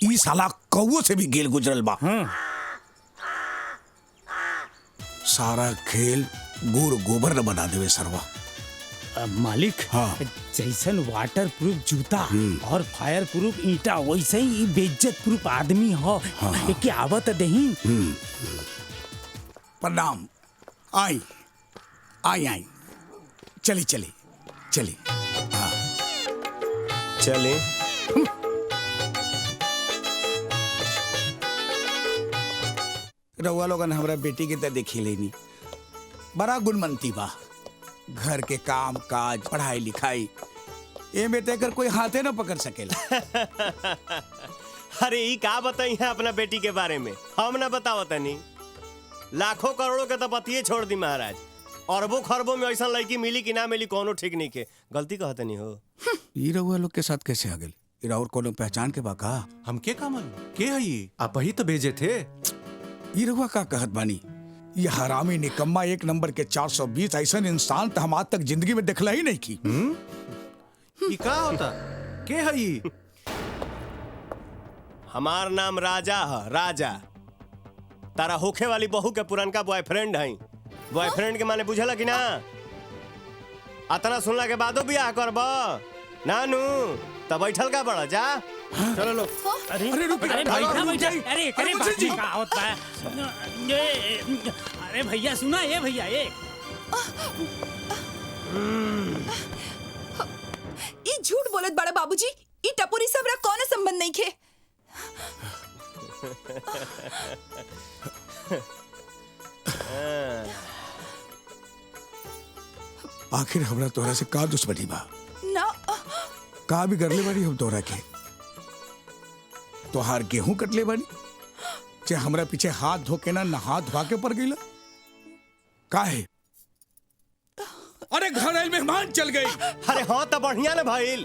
ई साला कौओ से भी गेल गुजरल बा। सारा खेल गुड़ गोबर न बना देवे सरवा। मालिक, जैसन वाटर प्रूफ जूता और फायर प्रूफ ईटा वैसे ही बेइज्जत प्रूफ आदमी हो। के आवत दही। प्रणाम। आई आई आई चली चली चली। हाँ चले। रउआ लोगन हमरा बेटी के तो देखी लेनी, बड़ा गुणमंती बा। घर के काम काज पढ़ाई लिखाई ए में तेकर कोई हाथे न पकड़ सकेला। अरे ई का बताई है अपना बेटी के बारे में, हम ना बताओ तनी। लाखों करोड़ों के तो बतिये छोड़ दी महाराज। अरबों खरबों में ऐसा लड़की मिली कि ना मिली कोनो ठीक नहीं के। गलती कहते नहीं हो। ई रउआ लोग के साथ कैसे आ गई? इरा और कोनो पहचान के बा का? हमके का मालूम के है ये? आप ही तो भेजे थे। ई रउआ का कहत बानी? ये हरामी निकम्मा एक नंबर के 420 ऐसा इंसान तो हम आज तक जिंदगी में देखला ही नहीं की। ये का होता? के है ये? हमार नाम राजा है, राजा। तारा होखे वाली बहू के पुरनका बॉयफ्रेंड है। बॉयफ्रेंड के माने बुझला कि ना? अतना सुनला के बादो बियाह करबा नानू तब बैठल का बड़ा जा। चलो लो। अरे बैठा बैठा। अरे बाजी का होता है। अरे भैया सुना, ये भैया ये झूठ बोलत बड़ा बाबूजी। ई टपोरी से हमरा कौन संबंध नहीं खे। आखिर हमरा तोरा से का दुश्मनी बा? ना का भी करले बानी हम तोरा के? तोहार गेहूं कटले बानी जे हमरा पीछे हाथ धो के ना नहा धोआ के पड़ गईला का है? अरे घर आइल मेहमान चल गई। अरे हाँ तो बढ़िया ना भाईल।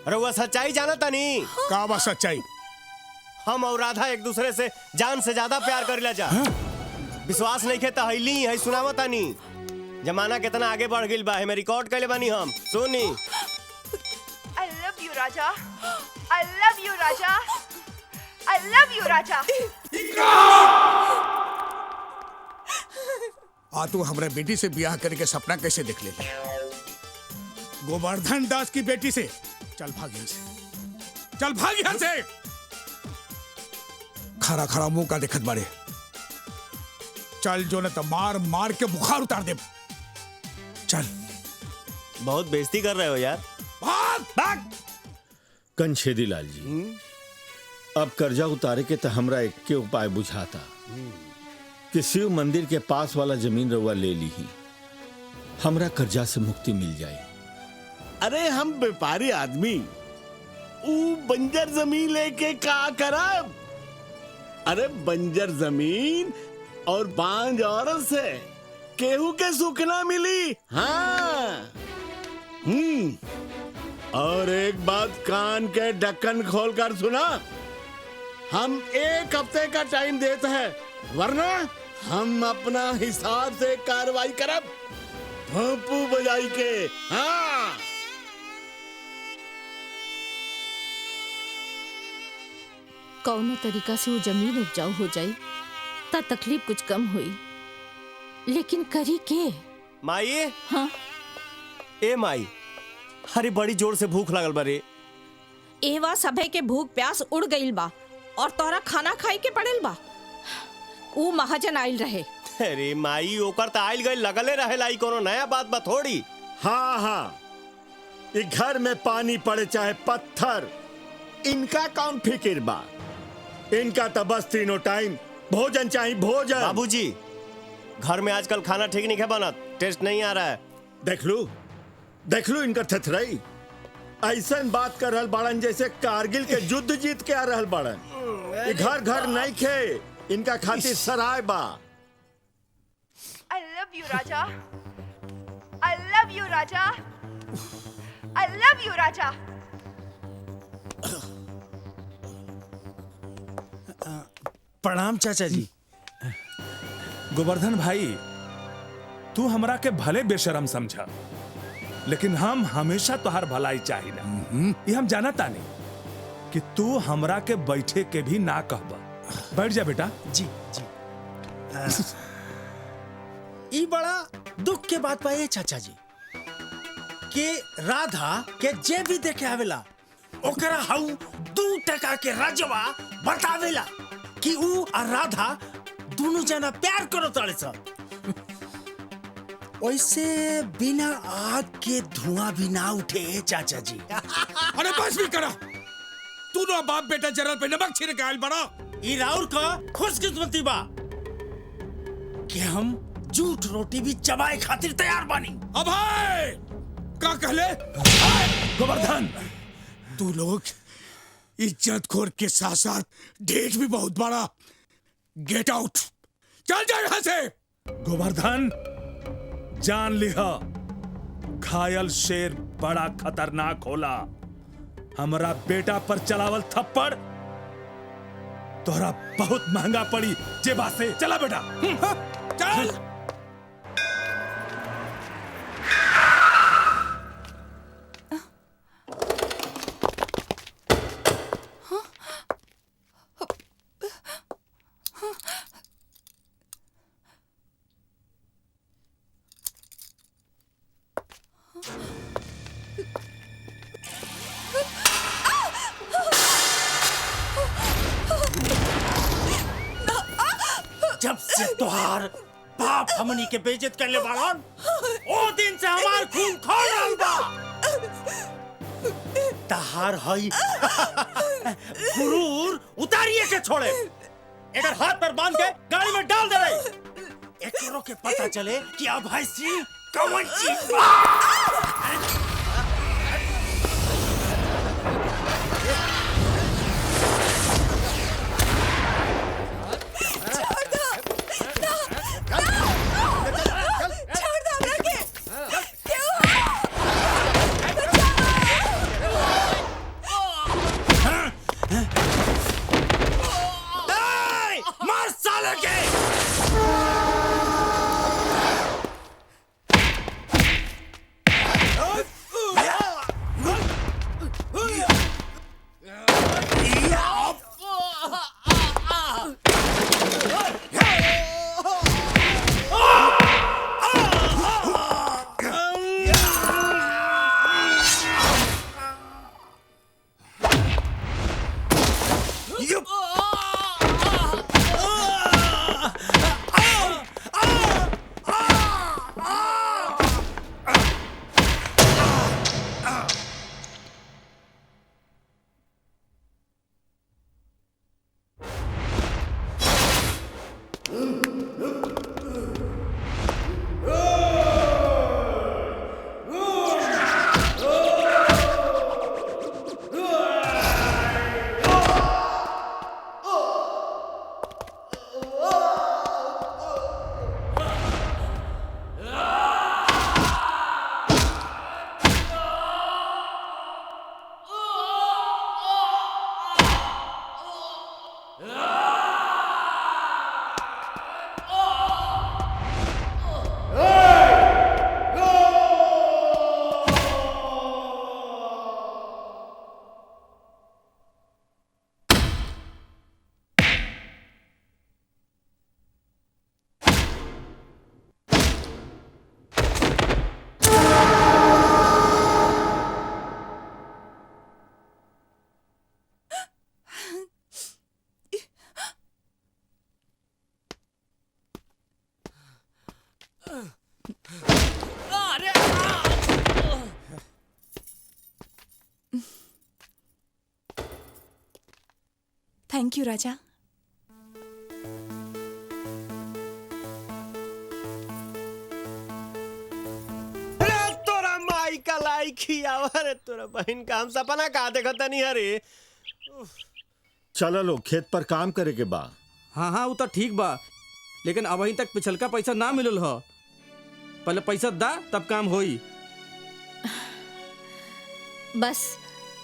अरे वो सच्चाई जाना तनी का बा सच्चाई? हम और राधा एक दूसरे से जान से ज्यादा प्यार करेला जा। विश्वास नहीं खे तो हईली है सुनावा तनी। जमाना कितना आगे बढ़ गई बा, हमें रिकॉर्ड कैले बानी हम। सुनी। I love you Raja, I love you Raja, I love you राजा। आ तू हमरा बेटी से ब्याह करके सपना कैसे देख ले? गोवर्धन दास की बेटी से? चल भाग यहाँ से, चल भाग यहाँ से। खरा खरा मुंह का देखत बारे। चल जो न तो मार मार के बुखार उतार दे। चल। बहुत बेइज्जती कर रहे हो यार। भाग भाग। कंछेदी लाल जी, अब कर्जा उतारे के तो हमरा एक के उपाय बुझाता कि शिव मंदिर के पास वाला जमीन रउआ ले ली ही, हमरा कर्जा से मुक्ति मिल जाए। अरे हम व्यापारी आदमी ऊ बंजर जमीन लेके का करब? अरे बंजर जमीन और बांझ औरत से केहू के सुख ना मिली। हाँ। और एक बात कान के ढक्कन खोलकर सुना, हम एक हफ्ते का टाइम देते हैं, वरना हम अपना हिसाब से कार्रवाई करब भोंपू बजाई के। हाँ। कौनो तरीका से वो जमीन उपजाऊ हो जाई ता तकलीफ कुछ कम हुई, लेकिन करी के? माई। हाँ। ए माई, अरे बड़ी जोर से भूख लागल बारे। एवा सभे के भूख प्यास उड़ गईल बा और तोरा खाना खाए के पड़ेल बा। ऊ महाजन आइल रहे। अरे माई ओकर त आइल गई लगले रहेला, ई कोनो नया बात बा थोड़ी। हाँ हाँ, इस घर में पानी पड़े चाहे पत्थर, इनका कौन फिक्र बा? इनका तो बस तीनों टाइम भोजन चाहिए, भोजन। बाबूजी, घर में आजकल खाना ठीक नहीं है बनत, टेस्ट नहीं आ रहा है। देख लो इनका थथराई। ऐसा बात कर रहल बाड़न जैसे कारगिल के युद्ध जीत के आ रहल बाड़न। ये घर घर नहीं खे, इनका खातिर सराय बा। I love you Raja, I love you Raja, I love you राजा। प्रणाम चाचा जी। गोवर्धन भाई, तू हमरा के भले बेशरम समझा, लेकिन हम हमेशा तुहार भलाई चाहिए। ये हम जाना तानी कि तू हमरा के बैठे के भी ना कहबा। बैठ जा बेटा। जी जी। ई बड़ा दुख के बात पाए चाचा जी कि राधा के जे भी देखे आवेला ओकरा हाउ 2 टका के रजवा बतावेला कि ऊ और राधा दोनों जना प्यार करो तारे सा। वैसे बिना आग के धुआं भी ना उठे चाचा जी। अरे बस भी करा, तू ना बाप बेटा जरा पे नमक छिड़के आयल बड़ा। ई राउर का खुशकिस्मती बा कि हम झूठ रोटी भी चबाए खातिर तैयार बानी। अब का कहले? गोवर्धन, तू लोग इज्जत खोर के साथ साथ ढेठ भी बहुत बड़ा। गेट आउट, चल जा यहाँ से। गोवर्धन, जान लिहा घायल शेर बड़ा खतरनाक होला। हमारा बेटा पर चलावल थप्पड़ तोहरा बहुत महंगा पड़ी। जे बात से चला बेटा। चल। जब से तुहार बाप हमनी के बेइज्जत करले बाड़न, ओ दिन से हमार खून खोल रहल बा। तहार हई गुरूर उतारिए के छोड़े। एकर हाथ पर बांध के गाड़ी में डाल दे रही। एकरो के पता चले कि अब है सी कौन चीज बा। मार साले के। थैंक यू राजा। तोरा माई का लाइकी आवर तोरा बहन का हम सपना का देखता नहीं हरे। चलो लो खेत पर काम करे के बा। हाँ हाँ वो तो ठीक बा, लेकिन अभी तक पिछलका पैसा ना मिलल ह। पहले पैसा दा तब काम होई। बस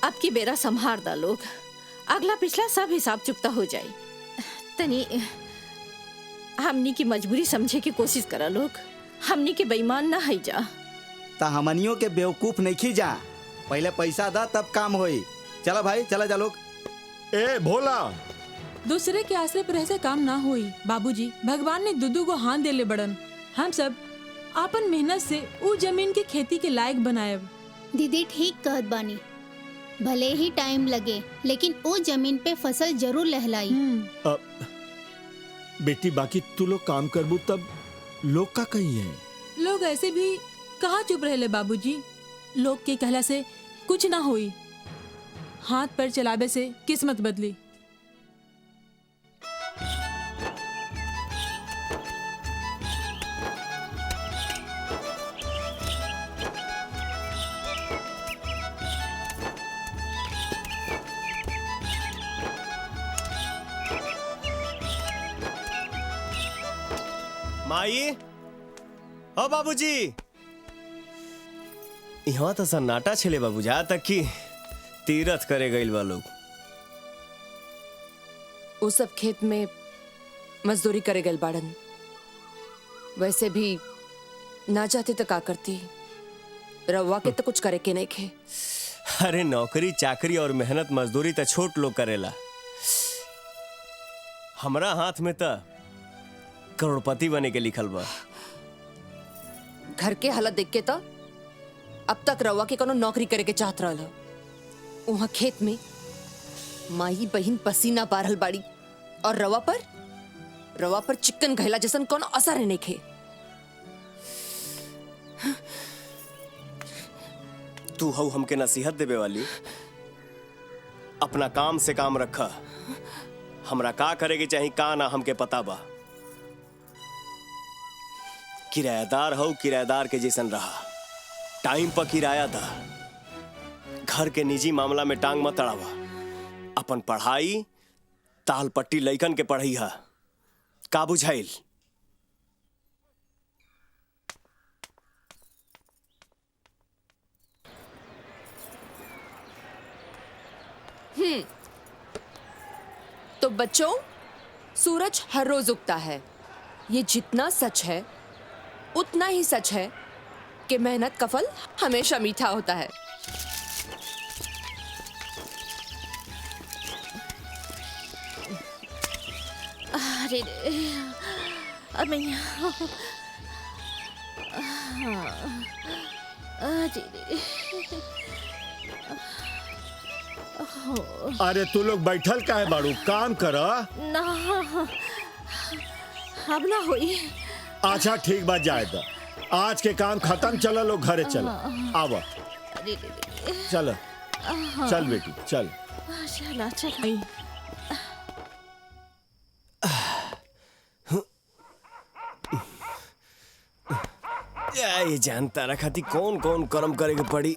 अब की बेरा संभार दा लोग, अगला पिछला सब हिसाब चुकता हो जाए। तनी हमनी की मजबूरी समझे की कोशिश करा लोग, हमनी के बेईमान ना है जा। ता हमनियों के बेवकूफ नहीं खी जा। पहले पैसा दा तब काम होई। चला भाई, चला जा लोग। ए भोला, दूसरे के आश्रय पर ऐसे काम ना हुई। बाबूजी, भगवान ने दुदू को हाथ देले बड़न। हम सब आपन मेहनत से ऊ जमीन की खेती के लायक बनाएब। दीदी ठीक कहत बानी, भले ही टाइम लगे लेकिन वो जमीन पे फसल जरूर लहलाई। बेटी बाकी तू लोग काम करबू तब लोग का कही है? लोग ऐसे भी कहाँ चुप रहे बाबूजी। लोग के कहला से कुछ ना हुई। हाथ पर चलावे से किस्मत बदली। माई, ओ बाबूजी, यहाँ तो सन्नाटा छेले बाबू, जा तक कि तीरथ करे गइल बा लोग। वो सब खेत में मजदूरी करे गए बाड़न। वैसे भी ना जाते तो का करती, रवा के तो कुछ करे के नहीं खे। अरे नौकरी चाकरी और मेहनत मजदूरी तो छोट लोग करेला। हमरा हाथ में तो करोड़पति बने के लिखल बा। घर के हालत देख के तो अब तक रवा के कोनो नौकरी करे के चाहत रहल। वहाँ खेत में माई बहिन पसीना बारहल बाड़ी और रवा पर चिकन घैला जैसन कोनो असर नहीं खे। तू हऊ हमके नसीहत देवे वाली। अपना काम से काम रखा। हमरा का करे के चाही का ना हमके पता बा। किराएदार हो, किराएदार के जैसन रहा। टाइम पर किराया दा। घर के निजी मामला में टांग मत अड़ावा। अपन पढ़ाई ताल पट्टी लइकन के पढ़ई हा। का बुझाइल? तो बच्चों, सूरज हर रोज उगता है। ये जितना सच है उतना ही सच है कि मेहनत का फल हमेशा मीठा होता है। अरे अब अरे तू लोग बैठल काहे बाड़ू? काम करा ना, अब ना हुई। अच्छा ठीक बात, जाए दा। आज के काम खत्म, चलो लोग घरे चलो। आवा, चलो चल बेटी चल। चला चल। ये जानता रखा थी कौन कौन कर्म करेगे पड़ी।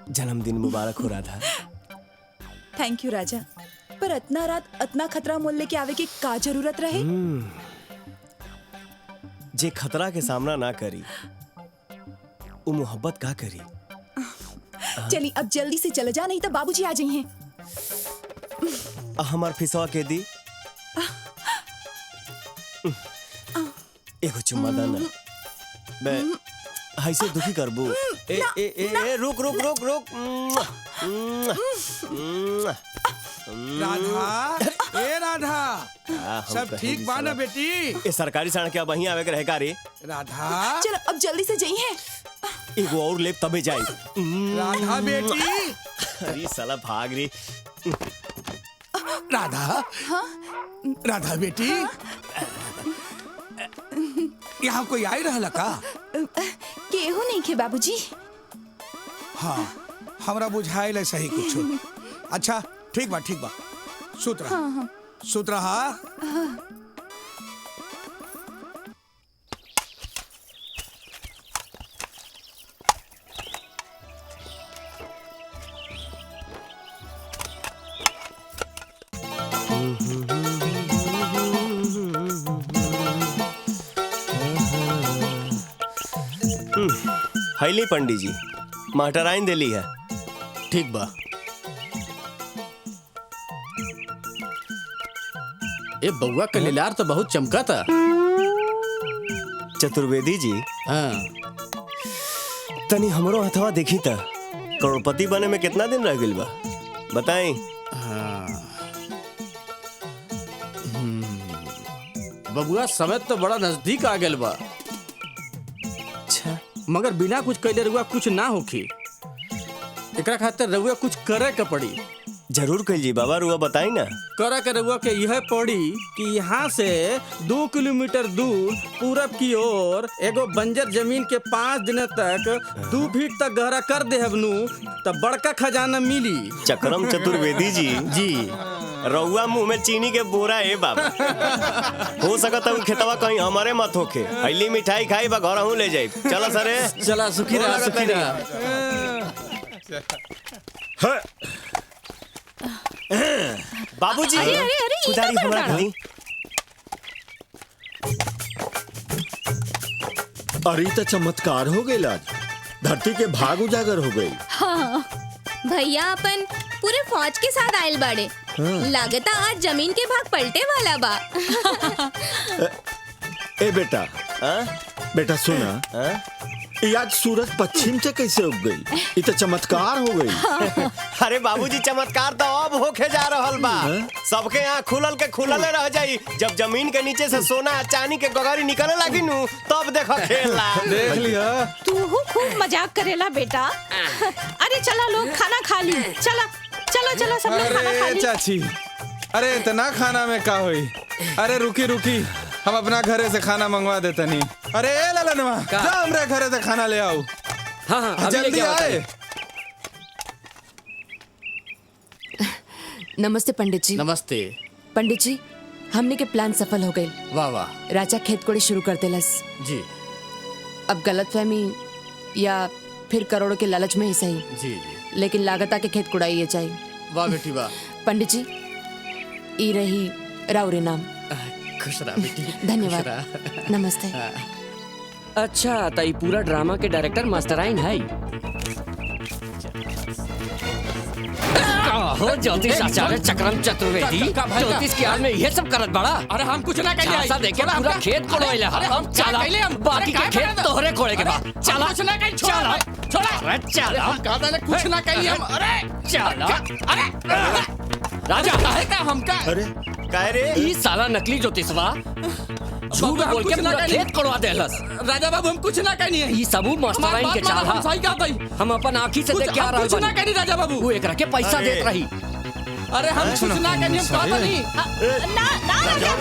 जन्मदिन मुबारक हो रहा था। थैंक यू राजा, पर इतना रात इतना खतरा मोल लेके आवे की का जरूरत रहे? जे खतरा के सामना ना करी वो मोहब्बत का करी। चली अब जल्दी से चले जा, नहीं तो बाबूजी आ जाइए। हमार फिसवा के दी एगो चुम्मा दाना। बे ऐसे दुखी करबू? ए ए ए रुक रुक रुक रुक। राधा, ए राधा, सब ठीक बा ना बेटी? ए सरकारी सड़क के अब वहीं आवे के रहे का रे? राधा, चलो अब जल्दी से जाइए। एगो और लेप तबे जाई। राधा बेटी। अरे साला भाग रे। राधा, राधा बेटी, यहाँ कोई आई रहला का? केहू नहीं खे बाबूजी। हाँ, हमरा बुझाइल सही कुछ। अच्छा ठीक बा ठीक बा, सुत रहा। हाँ। सुत रहा। हैली पंडित जी, मटराइन देली है। ठीक बा। ए बउआ का लीलार तो बहुत चमका था। चतुर्वेदी जी, हाँ तनी हमरो हथवा देखी था, करोड़पति बने में कितना दिन रह गइल बा बताई। बबुआ समय तो बड़ा नजदीक आ गया बा। अच्छा, मगर बिना कुछ कैले रुआ कुछ ना होखी। एकरा खातिर रुआ कुछ करे के पड़ी। जरूर कहिए बाबा, रुआ बताई ना। करे के रुआ के यह पड़ी कि यहाँ से 2 किलोमीटर दूर पूरब की ओर एगो बंजर जमीन के 5 दिन तक 2 फीट तक गहरा कर दे हबनू तब बड़का खजाना मिली। चक्रम चतुर्वेदी जी, रउआ मुंह में चीनी के बोरा है बाबा। हो सकता है खेतवा कहीं हमारे मत होके। हईली मिठाई खाई बा घर हूँ ले जाई। चला सरे, चला सुखी रहा, सुखी रहा। बाबूजी, कुदारी हमरा खाली। अरे तो चमत्कार हो गई आज, धरती के भाग उजागर हो गई। हाँ भैया अपन पूरे फौज के साथ आयल बाड़े। लागता आज जमीन के भाग पलटे वाला बा। ए बेटा, बेटा सुना, ये आज सूरज पश्चिम से कैसे उग गई? ये तो चमत्कार हो गई। अरे बाबूजी, चमत्कार तो अब होके जा रहल बा। सबके यहाँ खुलल के खुलले रह जाई। जब जमीन के नीचे से सोना चांदी के गगरी निकले लगी नू, तब देखो खेला। देख लिया। तू खूब मजाक करेला बेटा। अरे चला लोग खाना खा ली। चला चला चला सब लोग खाना खा ली। चाची, अरे इतना खाना में का हुई? अरे रुकी रुकी, हम अपना घरे से खाना मंगवा देते नहीं। अरे ललनवा, जा हमरे घरे से खाना ले आओ। हाँ, जल्दी आए। नमस्ते पंडित जी। नमस्ते पंडित जी, हमने के प्लान सफल हो गए। वाह वाह। राजा खेत कोड़े शुरू कर देलस जी। अब गलतफहमी या फिर करोड़ों के लालच में ही सही, जी लेकिन लागता के खेत कुड़ाई चाहिए। वाह बेटी वाह। पंडित जी, ई रही राउरे नाम। खुश रहा बेटी। धन्यवाद। नमस्ते। अच्छा, तो ये पूरा ड्रामा के डायरेक्टर मास्टराइन है। हो ज्योतिष आचार्य चक्रम चतुर्वेदी, ज्योतिष के आड़ में ये सब करत बड़ा। अरे हम कुछ ना कहिए। ऐसा देखे पूरा खेत कोड़ोइला। हम चला, बाकी के खेत तोहरे कोड़े के बाद। चला कुछ ना कहिए। चला छोड़ा। अरे चला, हम कहा था कुछ ना कहिए हम। अरे चला। अरे राजा काहे का हमका? अरे काहे रे? ई साला नकली ज्योतिषवा झूठ बोल के पूरा खेत कोड़वा देलस। राजा बाबू, हम कुछ ना कहनी है। ई सबू मास्टराइन के चाल हम सही कहत हई। हम अपन आंखी से देख के आ रहल कुछ ना कहनी राजा बाबू। वो एकरा के पैसा देत रही। अरे हम कुछ ना कहनी, हम कहत नहीं। ना ना राजा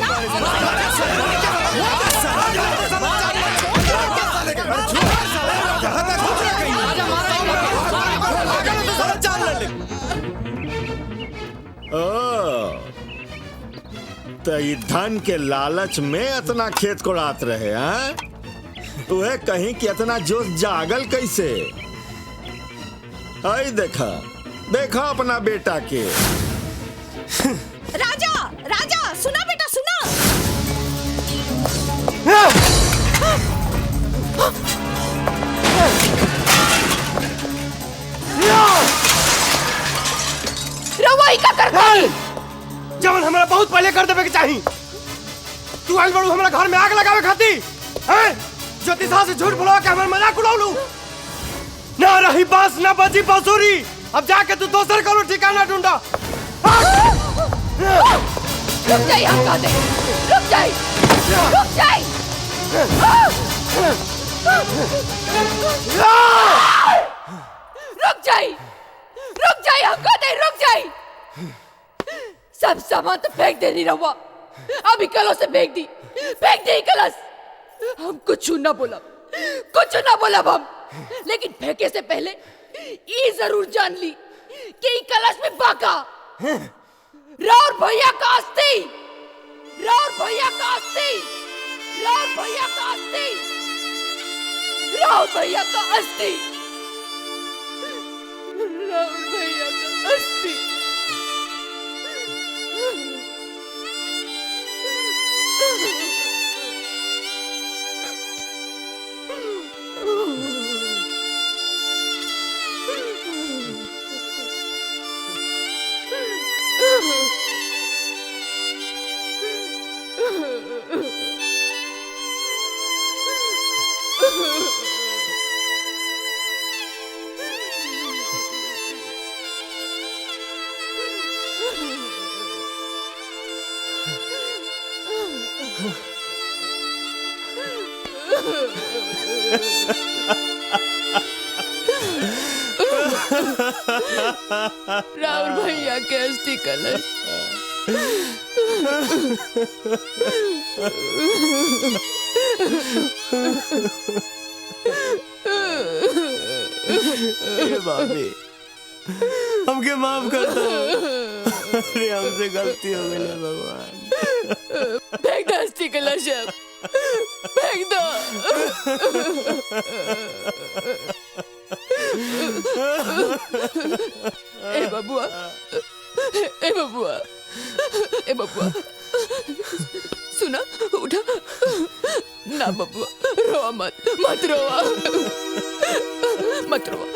तो ये धन के लालच में इतना खेत कोड़ात रहे हैं? तुहे कहीं कि इतना जोश जागल कैसे? आई देखा देखा अपना बेटा के। राजा राजा, सुना बेटा सुना। रवाई का करता जवन हमरा बहुत पहले कर देवे के चाही। तू आइल बड़ू हमरा घर में आग लगावे खाती हैं? ज्योतिषा से झूठ बोलवा के हमर मजाक उड़ावलू। ना रही बांस ना बजी बांसुरी। अब जाके तू दोसर करो ठिकाना ढूंढा। रुक जाइए, हम कहते हैं। रुक जाइए, रुक जाइए। रुक जाइए, रुक जाइए, हम कहते हैं रुक जाइए। सब सामान तो फेंक देनी रहुआ। अभी कलश से फेंक दी कलश। हम कुछ ना बोला, कुछ ना बोला हम। लेकिन फेंके से पहले ये जरूर जान ली कि कलश में बाका राउर भैया का अस्थि, राउर भैया का अस्थि, राउर भैया का अस्थि, राउर भैया का अस्थि, राउर भैया का अस्थि। राउर भैया के अस्थि कलश ए भाभी, हमके माफ कर दो। अरे हमसे गलती हो गई है भगवान। फेंक दो अस्थि कलश, फेंक दो। ए बबुआ, ए बबुआ, ए बबुआ, सुना, उठा। ना बबुआ, रोआ मत, मत रोआ, मत रोआ।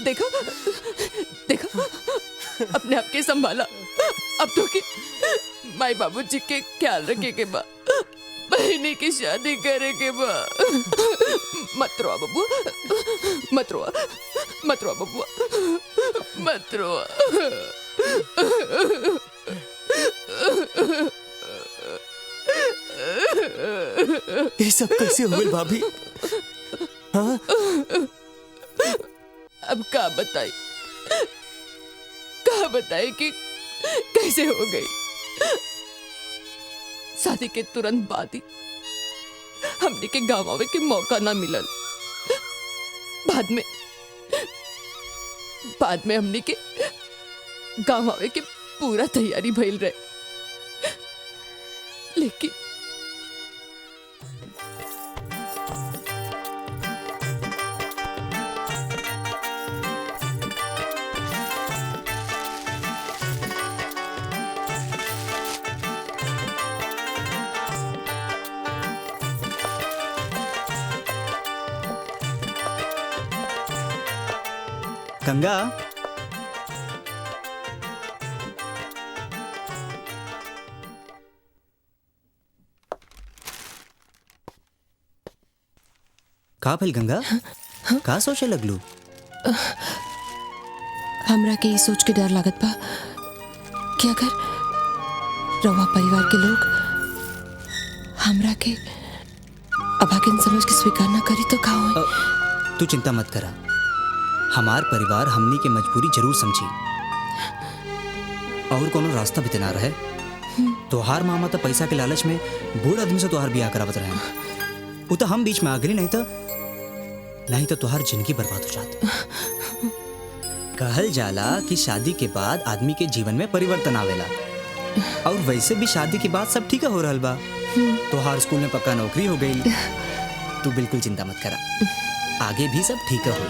देखा, देखा, अपने आप के संभाला। अब तो के माई बाबूजी के ख्याल रखे के बा, बहनी की शादी करे के बा। मत रोआ बबुआ, मत रोआ, मत रोआ बबुआ, मत रोआ। ये सब कैसे हो गई भाभी? हाँ? अब का बताई, का बताई कि कैसे हो गई। शादी के तुरंत बाद ही हमने के गाँव आवे के मौका ना मिलल। बाद में हमने के गाँव आवे के पूरा तैयारी भइल रहे, लेकिन गंगा, का भइल गंगा? का सोचे लगलू? हमरा के ये सोच के डर लागत बा कि अगर रवा परिवार के लोग हमरा के अभागिन समझ के स्वीकार ना करी तो का होई? तू चिंता मत करा, हमार परिवार हमनी के मजबूरी जरूर समझी और कोनो रास्ता भी ना रहे। तोहार मामा तो पैसा के लालच में बूढ़ आदमी से तोहार ब्याह करावत रहे। वो तो हम बीच में आ गई, नहीं तो तोहार जिंदगी बर्बाद हो जात। कहल जाला कि शादी के बाद आदमी के जीवन में परिवर्तन आवेला, और वैसे भी शादी के बाद सब ठीक हो रहल बा। तोहार स्कूल में पक्का नौकरी हो गई। तू बिल्कुल चिंता मत करा, आगे भी सब ठीक होई।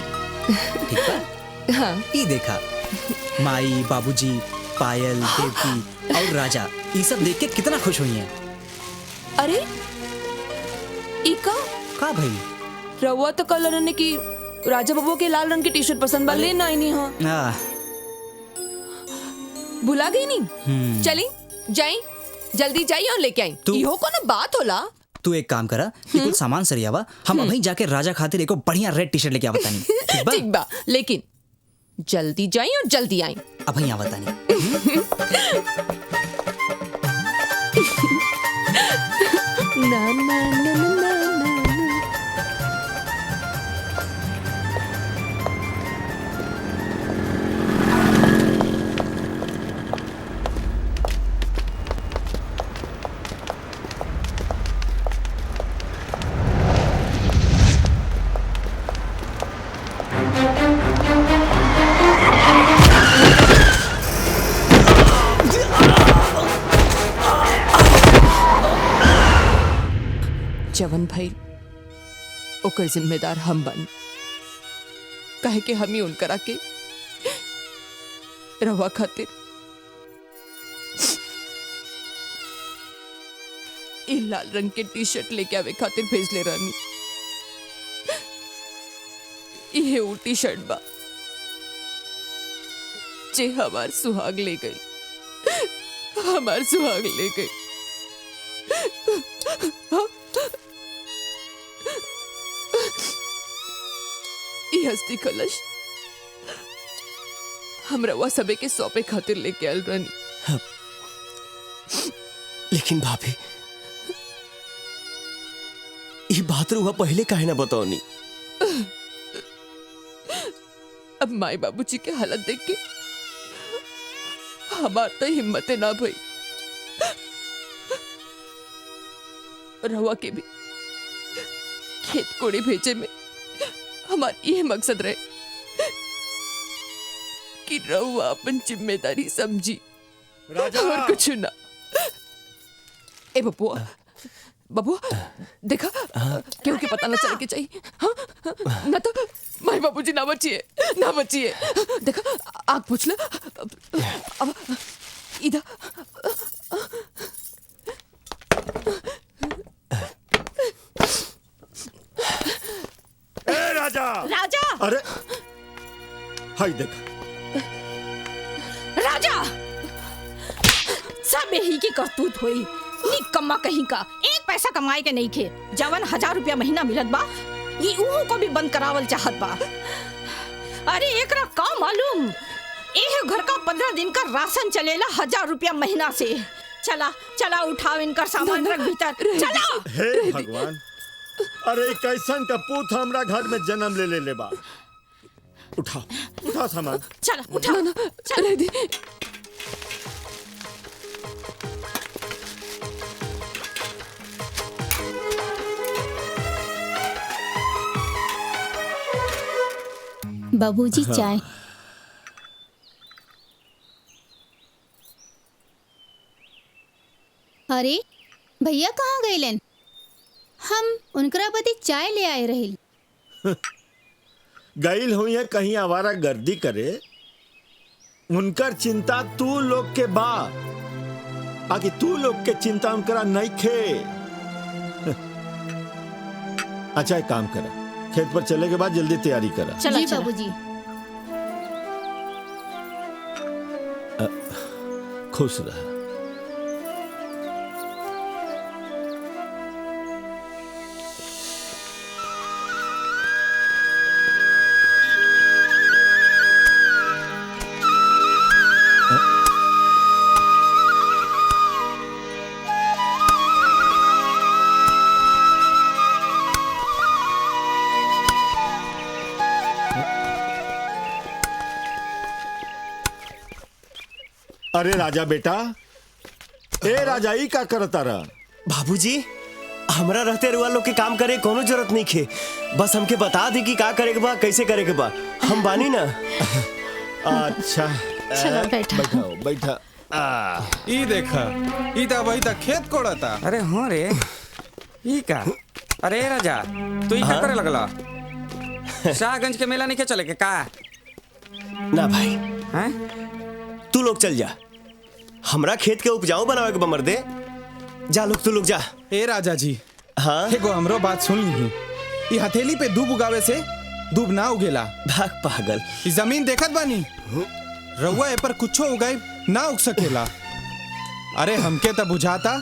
ठीक बा? हाँ। ये देखा, माई, बाबूजी, पायल, देवकी और राजा, ये सब देख के कितना खुश हुई हैं। अरे इका का भाई? रवा तो कल रने की राजा बाबू के लाल रंग की टी शर्ट पसंद बा, लेना ही नहीं। हाँ, भुला गई नहीं। चली जाई, जल्दी जाई और लेके आई। इहो कोनो बात होला? तू एक काम करा, ये कुछ सामान सरियावा, हम अभी जाके राजा खातिर एको बढ़िया रेड टी शर्ट लेके आवत तानी। ठीक बा, लेकिन जल्दी जाई और जल्दी आई। अभी आवत तानी। ना ना ना ना ना। जवन भाई ओकर जिम्मेदार हम बन, काहे कि हम ही उनकरा के रवा खातिर ई लाल रंग के टी शर्ट लेके आवे खातिर भेज ले रहनी। ये वो टी शर्ट बा जे हमार सुहाग ले गई, हमार सुहाग ले गई। ई हस्ती कलश हमरा वह सबे के सौंपे खातिर लेके आयल रहनी। लेकिन भाभी ये बात रुआ पहले काहे ना बताओनी? अब माई बाबूजी के हालत देख के हमार तो हिम्मते ना भई। रवा के भी खेत कोड़ी भेजे में हमार ये मकसद रहे कि रवा अपन जिम्मेदारी समझी और कुछ ना। ए बबुआ बबुआ देखा क्यों के पता ना चल के चाहिए। हाँ? ना तो माई बाबूजी ना बचिए ना बचिए। देखा आग पूछ ले अब इधर। ए राजा राजा अरे हाय देख राजा सब यही की करतूत हुई। निकम्मा कहीं का एक पैसा कमाए के नहीं खे। जवन 1000 रुपया महीना मिलत बा ये उहो को भी बंद करावल चाहत बा। अरे एकरा का मालूम एह घर का 15 दिन का राशन चलेला 1000 रुपया महीना से। चला चला उठाओ इनका सामान रख भीतर चला। हे भगवान अरे कैसन का पूत हमरा घर में जन्म ले ले बा। उठा उठा सामान चला उठा चला दी। बाबूजी चाय। अरे भैया कहाँ गए? हम उनकरा बदे चाय ले आए रही। गईल हुई है कहीं आवारा गर्दी करे। उनकर चिंता तू लोग के बा आगे तू लोग के चिंता उनकरा नहीं खे। अच्छा एक काम करा खेत पर चले के बाद जल्दी तैयारी करा। जी बाबूजी। खुश रहा। अरे राजा बेटा ए राजा ई का करता रहा? बाबूजी हमरा रहते रुआ लोग के काम करे कोनो जरूरत नहीं खे। बस हमके बता दी कि का करे के बा कैसे करे के बा। हम बानी ना। अच्छा चलो बैठा बैठाओ बैठा। ई देखा ई ता वही ता खेत कोड़ता। अरे हाँ रे ई का। अरे राजा तू ई का करे लगला? शाहगंज के मेला नहीं के चले के का? ना भाई हैं तू लोग चल जा। हमरा खेत के उपजाऊ बनावे के बा मर्दे। जा लोग तू लोग जा। ए राजा जी हाँ एगो हमरो बात सुन ली। ई हथेली पे दूब उगावे से दूब ना उगेला। भाग पागल। ई जमीन देखत बानी रउआ ए पर कुछो उगाई ना उग सकेला। अरे हमके त बुझाता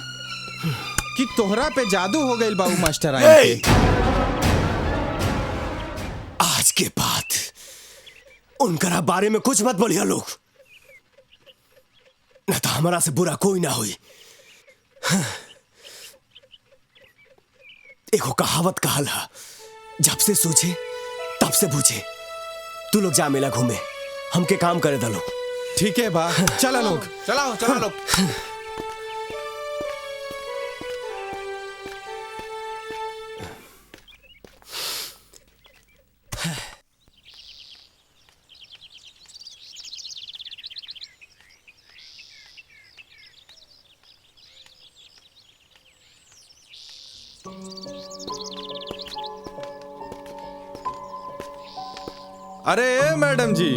कि तोहरा पे जादू हो गइल बाबू मास्टर आई के। आज के बाद उनकरा बारे में कुछ मत बोलिया लोग, न तो हमारा से बुरा कोई ना हुई। एगो कहावत कहल है, जब से सूझे तब से बूझे। तू लोग जा मेला घूमे, हमके काम करे दलो। ठीक है बा चला लोग चलाओ चला लोग। अरे मैडम जी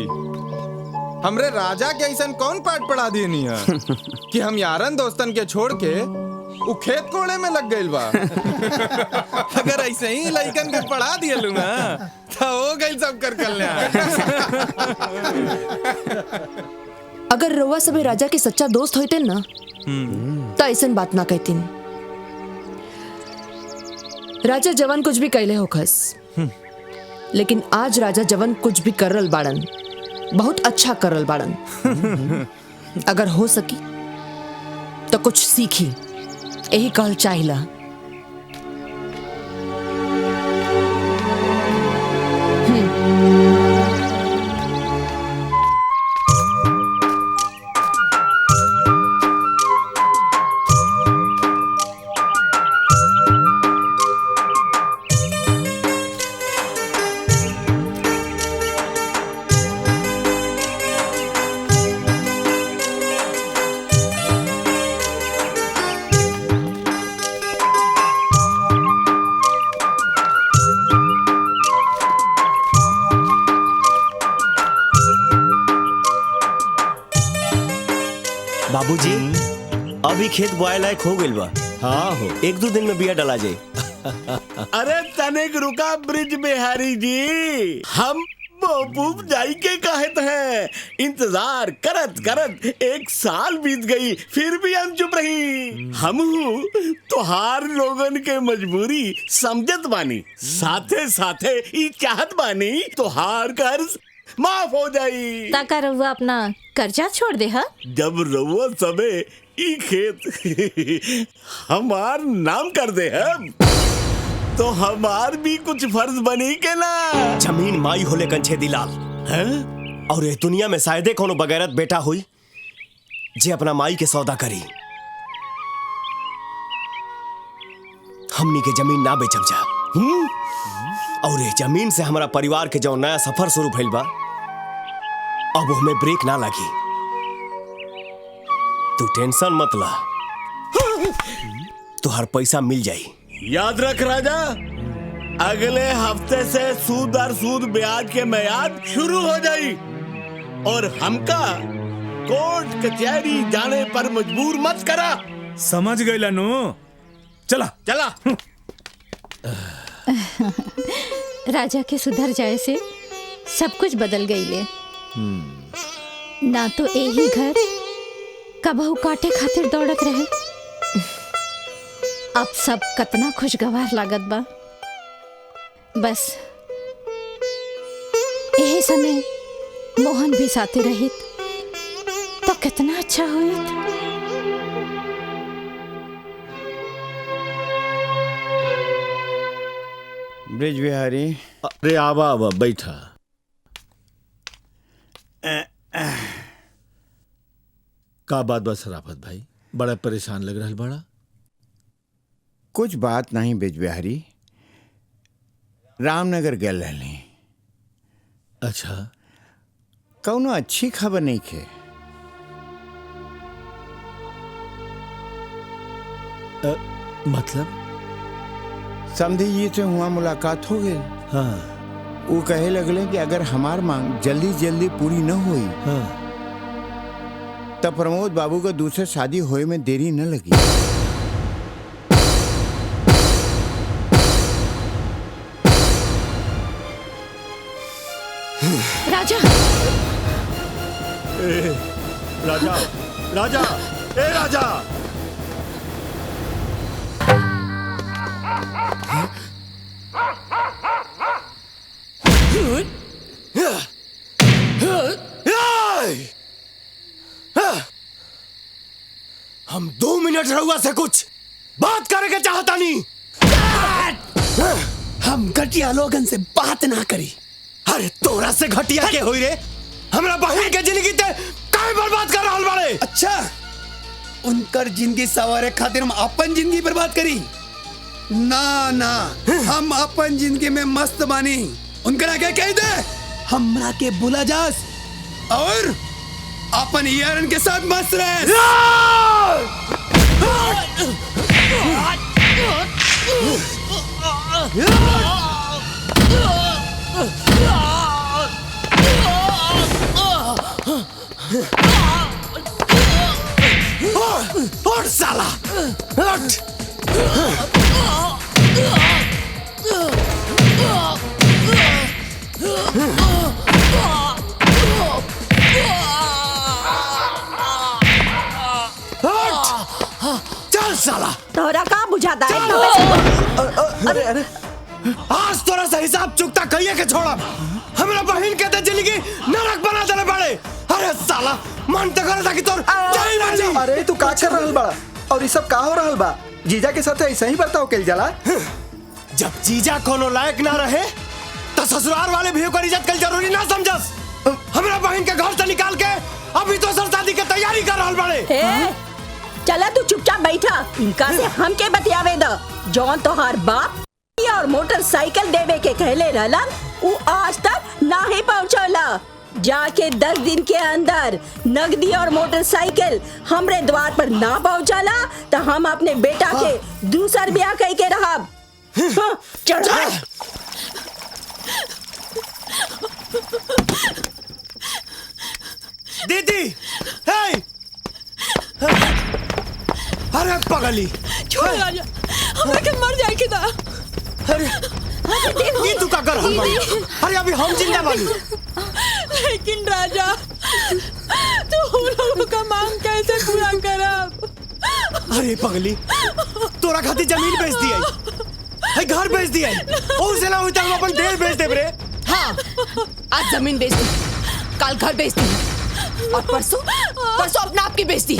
हमरे राजा के ऐसा कौन पाठ पढ़ा दिए नहीं है कि हम यारन दोस्तन के छोड़ के उ खेत कोड़े में लग गइल बा। अगर ऐसे ही लइकन के पढ़ा दिए लूंगा तो हो गइल सब कर कल्याण। अगर रउआ सबे राजा के सच्चा दोस्त होते ना तो ऐसा बात ना कहतीन। राजा जवन कुछ भी कहले हो खस, लेकिन आज राजा जवन कुछ भी करल बाड़न बहुत अच्छा करल बाड़न। अगर हो सकी तो कुछ सीखी, यही कहल चाहिला। बाबूजी अभी खेत बोआए लायक हो गइल बा। हाँ हो, 1-2 दिन में बिया डला जाए। अरे तनिक रुका ब्रिज बिहारी जी, हम महबूब जाई के कहत हैं। इंतजार करत करत 1 साल बीत गई, फिर भी हम चुप रही। हम तोहार लोगन के मजबूरी समझत बानी, साथे साथे ई चाहत बानी तोहार कर्ज माफ हो जाई। ताका रउआ अपना कर्जा छोड़ दे हा? जब रउआ सबे ई खेत हमार नाम कर दे हम, तो हमार भी कुछ फर्ज बनी के ना। जमीन माई होले कंछे दिलाल है, और ये दुनिया में शायदे कोनो बगैरत बेटा हुई जे अपना माई के सौदा करी। हमनी के जमीन ना बेचब जा, और ये जमीन से हमारा परिवार के जो नया सफर शुरू भइल बा, अब हमें ब्रेक ना लगी। तू टेंशन मत ला, तुहार पैसा मिल जाई। याद रख राजा, अगले हफ्ते से सूद और सूद ब्याज के मियाद शुरू हो जाई, और हमका कोर्ट कचहरी जाने पर मजबूर मत करा। समझ गई नु, चला चला। राजा के सुधर जाए से सब कुछ बदल गई ले। ना तो यही घर कबहू काटे खातिर दौड़त रहे, अब सब कतना खुशगवार लागत बा। बस यही समय मोहन भी साथे रहित तो कितना अच्छा होइत। ब्रिज बिहारी, अरे आवा आवा बैठा। का बात बा शराफत भाई, बड़ा परेशान लग रहा बड़ा। कुछ बात नहीं ब्रिज बिहारी, रामनगर गए रहली। अच्छा, कौनो अच्छी खबर नहीं खे। मतलब समधी जी से हुआ मुलाकात हो गई। हाँ। वो कहे लगले कि अगर हमार मांग जल्दी जल्दी पूरी न हुई, हाँ, तब प्रमोद बाबू का दूसरे शादी होए में देरी न लगी। राजा, राजा, राजा, ए राजा। हम 2 मिनट रहुआ से कुछ बात करके चाहता नहीं। हम घटिया लोगन से बात ना करी। अरे तोरा से घटिया के होई रे? हमरा बहन के जिंदगी ते काहे बर्बाद कर रहल बाड़े? अच्छा, उनकर जिंदगी सवारे खातिर हम अपन जिंदगी बर्बाद करी? ना ना, हम अपन जिंदगी में मस्त बानी। उनकरा के कह दे हमरा के बुला जास और अपन यारन के साथ मस्त रहे। और साला चल साला, तोरा का बुझाता है? अरे अरे आज तोरा से हिसाब चुकता कहिए के छोड़ा। हमरा बहन के ते जिंदगी नरक बना देले बड़े। अरे साला मन तो करे था कि तोर जाई ना जी। अरे तू का कर रहल बड़ा और ये सब का हो रहल बा? जीजा के साथ ऐसा ही बर्ताव कइल जाला? जब जीजा कोनो लायक ना रहे तो ससुराल वाले भी ओकर इज्जत कल जरूरी ना समझस। हमरा बहन के घर से निकाल के अभी तो सर शादी के तैयारी कर रहल बड़े। चला तू चुपचाप बैठा। इनका से हम के बतियावे द। जौन तोहार बाप और मोटरसाइकिल देवे के कहले रहलन उ आज तक ना ही पहुंचला। जाके 10 दिन के अंदर नगदी और मोटरसाइकिल हमरे द्वार पर ना पहुंचला तो हम अपने बेटा के दूसर ब्याह कह के रहब। चढ़ा दीदी। हे अरे पगली छोड़ राजा, हमरा के मर जाए के दा। अरे ये तू का कर हम बानी? अरे अभी हम जिंदा बानी। लेकिन राजा तू लोगों का मांग कैसे पूरा करब? अरे पगली तोरा खातिर जमीन बेच दिया, घर बेच दिया, और से ना हुई तो हम अपन देश बेच दे रे। हाँ, आज जमीन बेच दी, कल घर बेच दी और परसों अपना आप की बेच दी।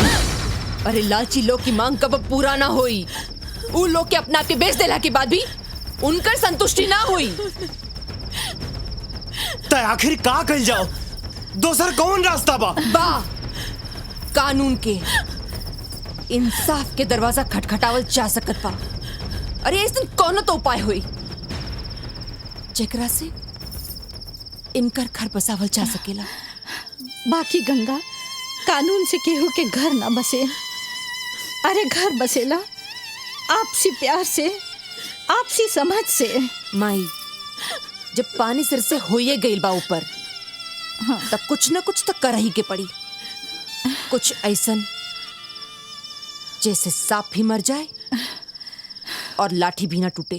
अरे लालची लोग की मांग कब पूरा ना हुई। उन लोग के अपना आप के बेच देला के बाद भी उनकर संतुष्टि ना हुई। तो आखिर का कल जाओ? दोसर कौन रास्ता बा? कानून के इंसाफ के दरवाजा खटखटावल जा सकत बा। अरे इस दिन कौन तो उपाय हुई जेकरा से इनकर घर बसावल जा सकेला। बाकी गंगा, कानून से केहू के घर ना बसे। अरे घर बसेला आपसी प्यार से, आपसी समझ से। माई, जब पानी सिर से होइए गइल बा ऊपर, तब कुछ न कुछ तो कर ही के पड़ी। कुछ ऐसन जैसे सांप भी मर जाए और लाठी भी ना टूटे।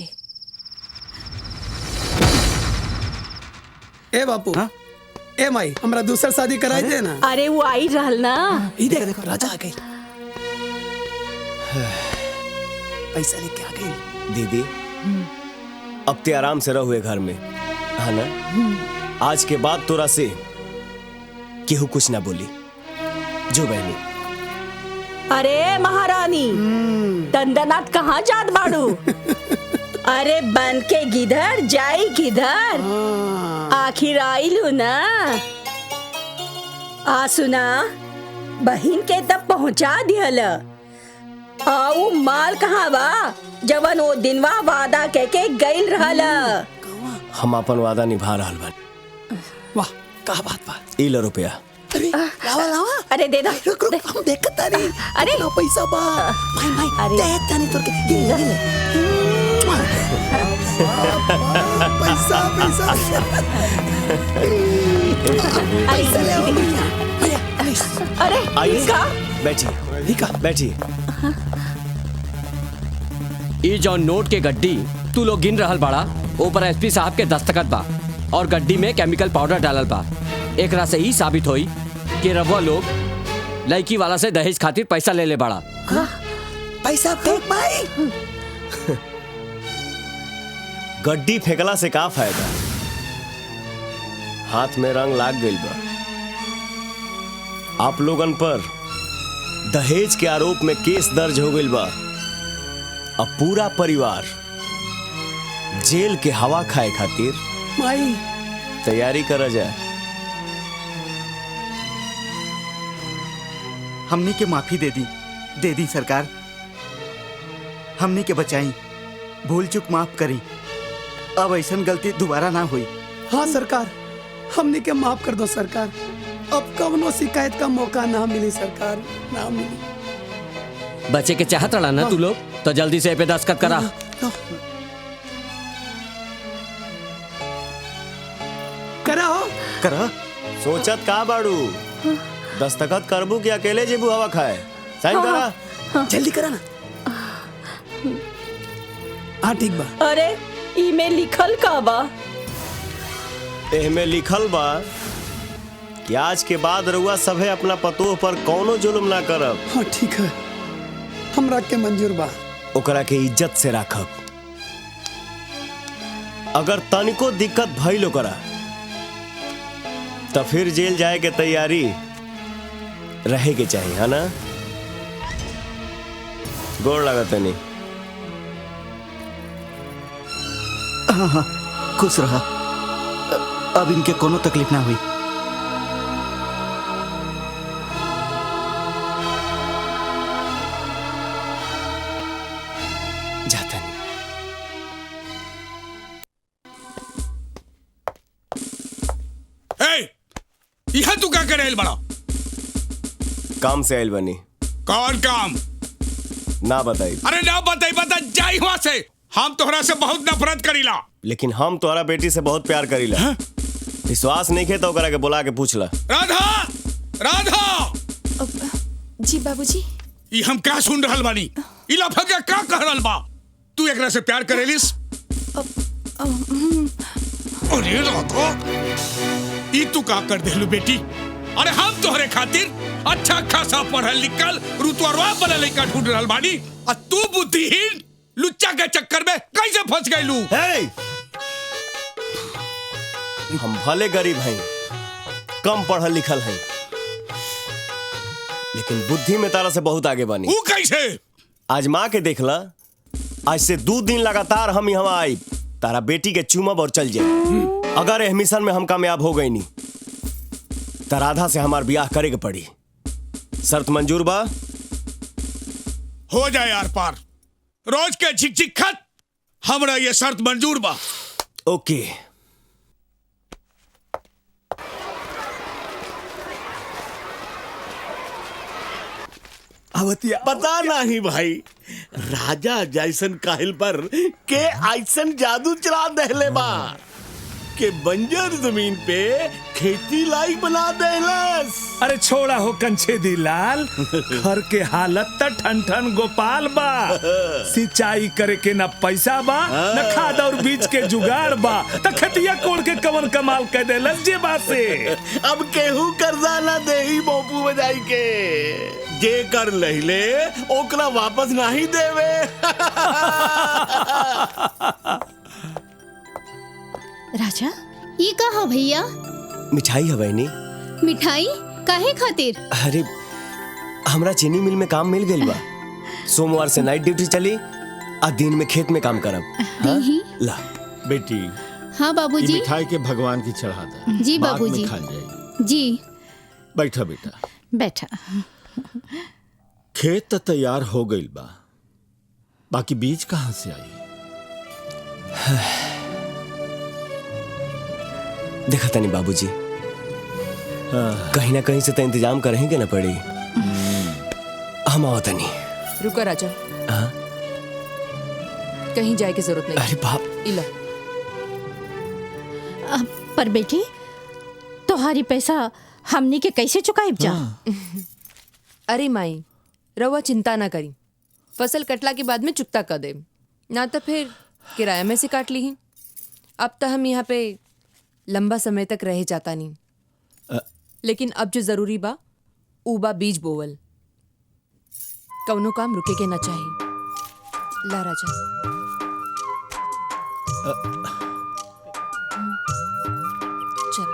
ए बापू, ए माई, हमरा दूसर शादी कराई दे ना। अरे वो आई रहल ना। इधर देखो, राजा आ गई। पैसा लेके आ गई। दीदी अब ते आराम से रहुए घर में, है ना? आज के बाद तोरा से केहू कुछ ना बोली। जो बहनी। अरे महारानी, दंदनाथ कहाँ जात बाड़ू? अरे बन के गिधर जाई किधर? आखिर आइलू ना। आ सुना, बहिन के तब पहुंचा दिहल। आऊ माल कहाँ बा जवन वो दिनवा वादा कह के गइल रहल? हम अपन वादा निभा रहल बानी। वाह, का बात बा। ई लो रुपया। अरे लावा लावा। अरे दे दो। रुक रुक, हम देखत तानी। अरे लो पैसा बा। भाई भाई, अरे दे तानी तोर के। ये ले। पैसा पैसा। पैसा ले आओ भैया। भैया, अरे आइए, का? बैठिए, बैठिए। ई जौन नोट के गड्डी तू लोग गिन रहल बाड़ा, ऊपर एसपी साहब के दस्तखत बा और गड्डी में केमिकल पाउडर डालल बा। एकरा से ही साबित होई कि रवा लोग लड़की वाला से दहेज खातिर पैसा ले ले बाड़ा। पैसा फेंक भाई। गड्डी फेंकला से का फायदा? हाथ में रंग लाग गइल बा। आप लोगन पर दहेज के आरोप में केस दर्ज हो गइल बा। अब पूरा परिवार जेल के हवा खाए खातिर माई तैयारी करा जाए। हमनी के माफी दे दी सरकार। हमनी के बचाई, भूल चूक माफ करी। अब ऐसन गलती दोबारा ना हुई। हाँ सरकार, हमनी के माफ कर दो सरकार। अब कवनो शिकायत का मौका ना मिली सरकार, ना मिली। बच्चे के चाहत रहा ना तू लोग, तो जल्दी से पे दस्तखत करा। करा हो करा। सोचत का बाड़ू? दस्तखत करबू कि अकेले जेबू हवा खाए? साइन करा। जल्दी करा ना। हाँ ठीक बा। अरे इमे लिखल का बा? एहमे लिखल बा कि आज के बाद रउआ सभे अपना पतोह पर कौनो जुल्म ना करब। हाँ ठीक है, हमरा के मंजूर बा। ओकरा के इज्जत से राखब। अगर तनिको दिक्कत भइल ओकरा तो फिर जेल जाए के तैयारी रहे के चाहिए, है ना? गोड़ लागत नहीं। हाँ हाँ, खुश रहा। अब इनके कोनो तकलीफ ना हुई। जाता नहीं। यह तू क्या करे बड़ा? काम से आयल बनी। कौन काम? ना बताई। अरे ना बताई, बता जाई वहां से। हम तोहरा से बहुत नफरत करीला। लेकिन हम तोहरा बेटी से बहुत प्यार करीला। विश्वास नहीं खे तो ओकरा के बुला के पूछ ला। राधा, राधा। जी बाबूजी। ये हम क्या सुन रहल बानी? इला भगा का कह रहल बा? तू एकरा से प्यार करेलिस? अरे राधा, ई तू का कर देलू बेटी? अरे हम तोहरे खातिर अच्छा खासा पढ़ल लिखल रुतवरवा वाला लड़का ढूंढ रहल बानी, और तू बुद्धिहीन लुच्चा के चक्कर में कैसे फंस गईलू? हम भले गरीब हैं, कम पढ़ल लिखल हैं, लेकिन बुद्धि में तारा से बहुत आगे बनी। वो कैसे? आजमा के देखला। आज से 2 दिन लगातार हम यहाँ आई, तारा बेटी के चूमब और चल जाए। अगर एह मिशन में हम कामयाब हो गई नहीं तो राधा से हमार ब्याह करे के पड़ी। शर्त मंजूर बा? हो जाए यार पार। रोज के झिक खत हमरा ये शर्त मंजूर बा। ओके। पता नहीं भाई, राजा जैसन काहिल पर के ऐसन जादू चला देले बा के बंजर जमीन पे खेती लायक बना देलस। अरे छोड़ा हो कंछे दी लाल, घर के हालत त ठन ठन गोपाल बा। सिंचाई करे के न पैसा बा, न खाद और बीज के जुगाड़ बा, त खतिया कोड़ के कवन कमाल कर देलस जे बा से। अब केहू कर्जा ना देही मोपू बजाई के, जे कर लहिले ओकरा वापस नहीं देवे। राजा, ये का हो भैया? मिठाई है बहनी। मिठाई काहे खातिर? अरे हमरा चीनी मिल में काम मिल गई बा। सोमवार से नाइट ड्यूटी चली, आ दिन में खेत में काम करब। हाँ? ला बेटी। हाँ बाबूजी। ये मिठाई के भगवान की चढ़ा दे। जी बाद में बाबूजी। खा जाएगी। जी। बैठा बेटा। बैठा। खेत तो तैयार हो गई बा, बाकी बीज कहाँ से आई? देखा तनी बाबूजी, कहीं ना कहीं से तो इंतजाम करेंगे ना पड़ी। हम आओ तनी। रुको राजा, कहीं जाए की जरूरत नहीं। अरे बाप। इला। पर बेटी, तुम्हारी पैसा हमनी के कैसे चुकाई जा? अरे माई, रवा चिंता ना करी, फसल कटला के बाद में चुकता कर दे, ना तो फिर किराया में से काट ली। अब तो हम यहाँ पे लंबा समय तक रह जाता नहीं, लेकिन अब जो जरूरी बा ऊ बा बीज बोवल। कौनो काम रुके के ना चाहिए। ला राजा। चल।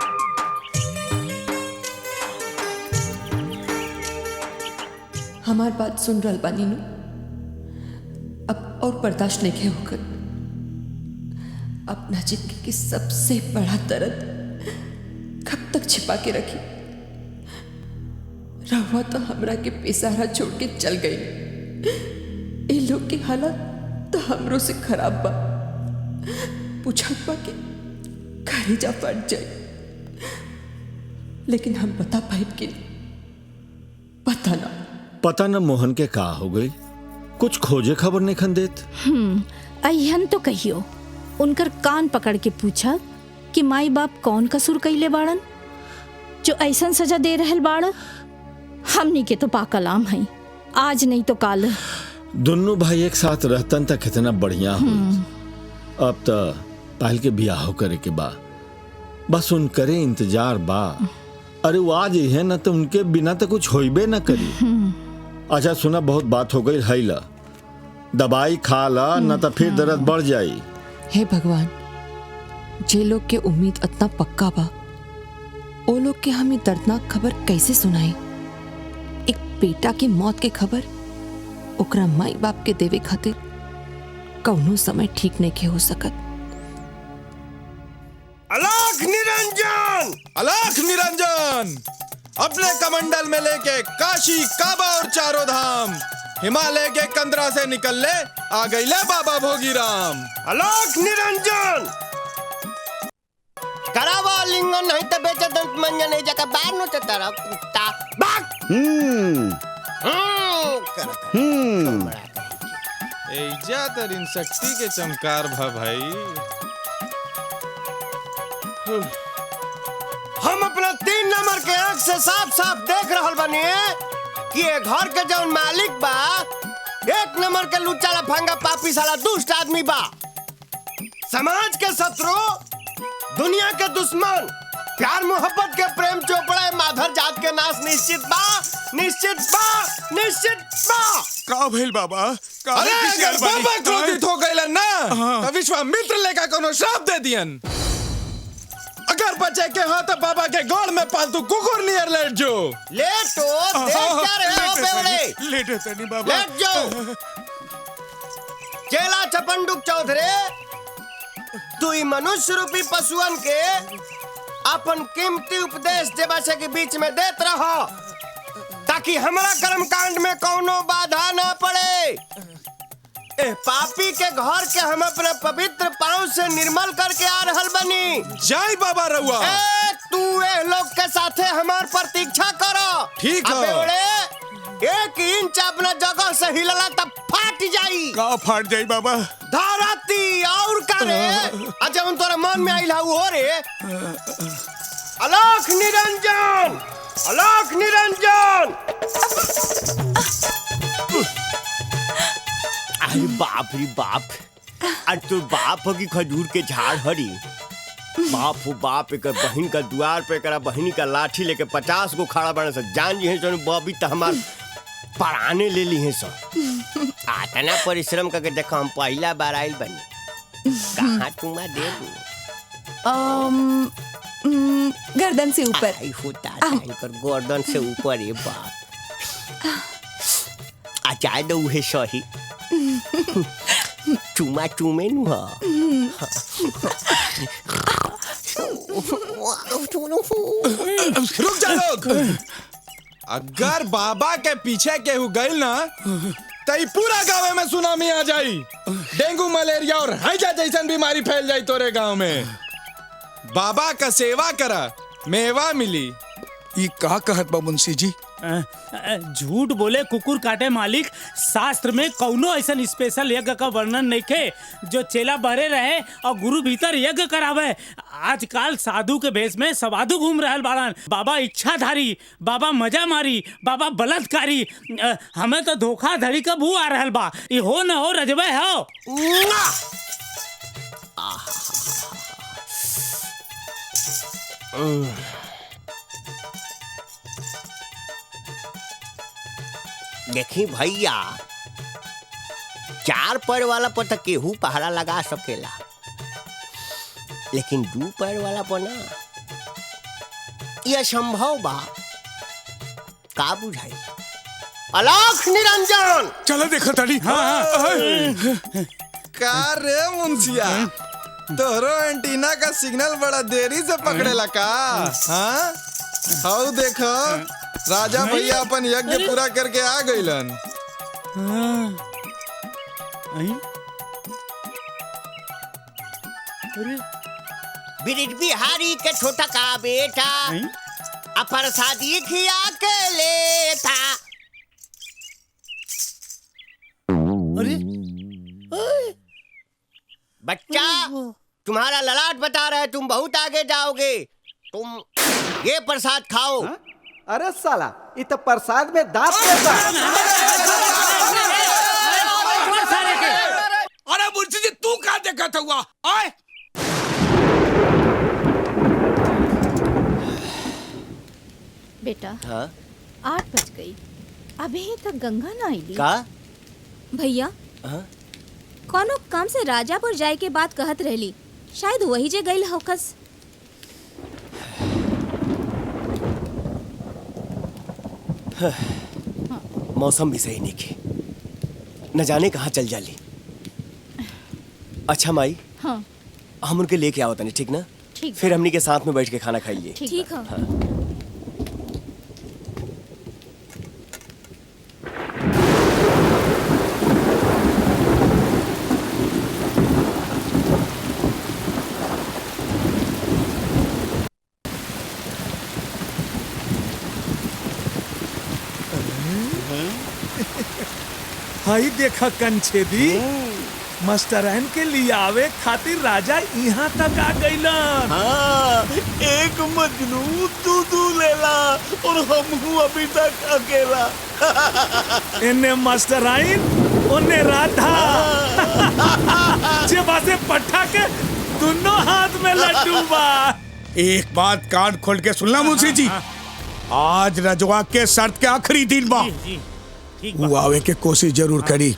हमार बात सुन रहल बानी नु? अब और बर्दाश्त नहीं के होकर अपना जिंदगी की सबसे बड़ा दर्द कब तक छिपा के रखी। रहुआ तो हमरा के बेसहारा छोड़ के चल गई। ये लोग की हालत तो हमरों से खराब बा। पूछत बा के कलेजा फट जाए, लेकिन हम बता पाए कि पता न मोहन के का हो गई, कुछ खोजे खबर नहीं खन देत। अहन तो कहियो, उनकर कान पकड़ के पूछा कि माई बाप कौन कसूर कैले बाड़न जो ऐसन सजा दे रहल बाड़। हमनी के तो पाकलाम है, आज नहीं तो काल। दोनों भाई एक साथ रहतन तक कितना बढ़िया हो। अब तो पहल के बियाह करे के बा, बस उन करे इंतजार बा। अरे वो आज है ना तो उनके बिना तो कुछ होइबे ना करी। अच्छा सुना, बहुत बात हो गई है, ला दवाई खा ला, ना तो फिर दर्द बढ़ जाई। हे भगवान, जे लोग के उम्मीद इतना पक्का बा ओ लोग के हमें दर्दनाक खबर कैसे सुनाई। एक बेटा के मौत के खबर ओकरा माई बाप के देवे खातिर कौनो समय ठीक नहीं के हो सकत। अलाख निरंजन, अलाख निरंजन अपने कमंडल में लेके काशी, काबा और चारों धाम हिमालय के कंदरा से निकल ले आ गई ले बाबा भोगीराम। अलाख निरंजन करावा लिंगन नहीं तो बेचे दंत मंजन नहीं जगह बाहर नो चतारा कुत्ता बाग। एजा तरीन शक्ति के चमकार भा भाई। हम अपना 3 नंबर के आंख से साफ साफ देख रहल बानी कि ये घर के जौन मालिक बा 1 नंबर के लुच्चा लफंगा पापी साला दुष्ट आदमी बा। समाज के शत्रु, दुनिया के दुश्मन, प्यार मोहब्बत के प्रेम चोपड़ा माधर जात के नाश निश्चित बा, निश्चित बा, निश्चित बा। का भइल बाबा? अरे अगर बाबा क्रोधित हो गइलन ना तो विश्वामित्र लेका कोनो श्राप दे दियन। अगर बचे के हो तो बाबा के गोड़ में पालतू कुकुर नियर लेट जो। लेटो, देख क्या रहे हो बेवड़े? लेटे तनी बाबा। लेट जाओ। चेला चपंडुक चौधरी, तू ही मनुष्य रूपी पशुअन के अपन कीमती उपदेश देवासे के बीच में देत रहो ताकि हमारा कर्म कांड में कोनो बाधा न पड़े। ए पापी के घर के हम अपने पवित्र पांव से निर्मल करके आ रहल बनी। जय बाबा रउआ। तू ए लोग के साथे हमार प्रतीक्षा करो। ठीक है। अबे 1 इंच अपना जगह से हिलला तब फाट जाई। का फाट जाई बाबा? धरती और का रे? अच्छा उन तोरा मन में आइल हो रे। अलाख निरंजन, अलाख निरंजन। अरे बाप रे बाप, आज तो बाप हो कि खजूर के झाड़ हरी। बाप हो बाप, एक बहन का द्वार पे करा बहनी का लाठी लेके 50 को खड़ा बने से जान जी है जो बॉबी तो हमार पराने ले ली है सो। आतना परिश्रम करके देखो हम पहला बार आइल बनी। कहाँ तुम दे गर्दन से ऊपर। गर्दन से ऊपर है बाप। आचार दो है सही। चुमा चुमे नु रुक जा लोग। अगर बाबा के पीछे केहू गइल ना तो पूरा गाँव में सुनामी आ जाई। डेंगू, मलेरिया और हैजा जैसन बीमारी फैल जाई तोरे गांव में। बाबा का सेवा करा, मेवा मिली। ये का कहत बा मुंशी जी? झूठ बोले कुकुर काटे मालिक। शास्त्र में कौनो ऐसा स्पेशल यज्ञ का वर्णन नहीं के जो चेला बहरे रहे और गुरु भीतर यज्ञ करावे। आजकल साधु के भेष में सवाधु घूम रहल बाड़न। बाबा इच्छाधारी, बाबा मजा मारी, बाबा बलात्कारी। हमें तो धोखाधड़ी का भू आ रहल बा। ये हो न हो रजबे हो। देखी भैया, 4 पैर वाला पर तक केहू पहरा लगा सकेला, लेकिन 2 पैर वाला पर ना यह संभव बा। का बुझाई? अलाख निरंजन चलो देखो ताली। का रे मुंशिया, तोरो एंटीना का सिग्नल बड़ा देरी से पकड़ेला का? हाँ हाउ देखो, राजा भैया अपन यज्ञ पूरा करके आ गइलन। ब्रिज बिहारी के छोटा का बेटा प्रसादी खिया के लेता। बच्चा, तुम्हारा ललाट बता रहा है तुम बहुत आगे जाओगे। तुम ये प्रसाद खाओ। अरे साला, ये तो प्रसाद में दांत कैसा? अरे मुंशी जी, तू कहाँ देखा था हुआ? आए बेटा, हाँ? 8 बज गई, अभी तक गंगा ना आई। का भैया, हाँ? कोनो काम से राजापुर जाए के बात कहत रहली। शायद वही जे गई होकस। मौसम भी सही नहीं के, न जाने कहाँ चल जाली। अच्छा माई, हाँ हम उनके लेके आओ तनी, ठीक ना? ठीक। फिर हमनी के साथ में बैठ के खाना खाइए। ठीक है। हाँ। हाई देखा कंछेदी, मास्टरन के लिए आवे खातिर राजा यहाँ तक आ गईलन। हाँ, एक मजनू तू लेला और हम हूँ अभी तक अकेला। इन्ने मास्टराइन, उन्ने राधा। जेबा से पट्टा के दोनों हाथ में लड्डू बा। एक बात कान खोल के सुनना मुंशी जी, आज रजवा के शर्त के आखिरी दिन बा। वो आवे के कोशिश जरूर करी,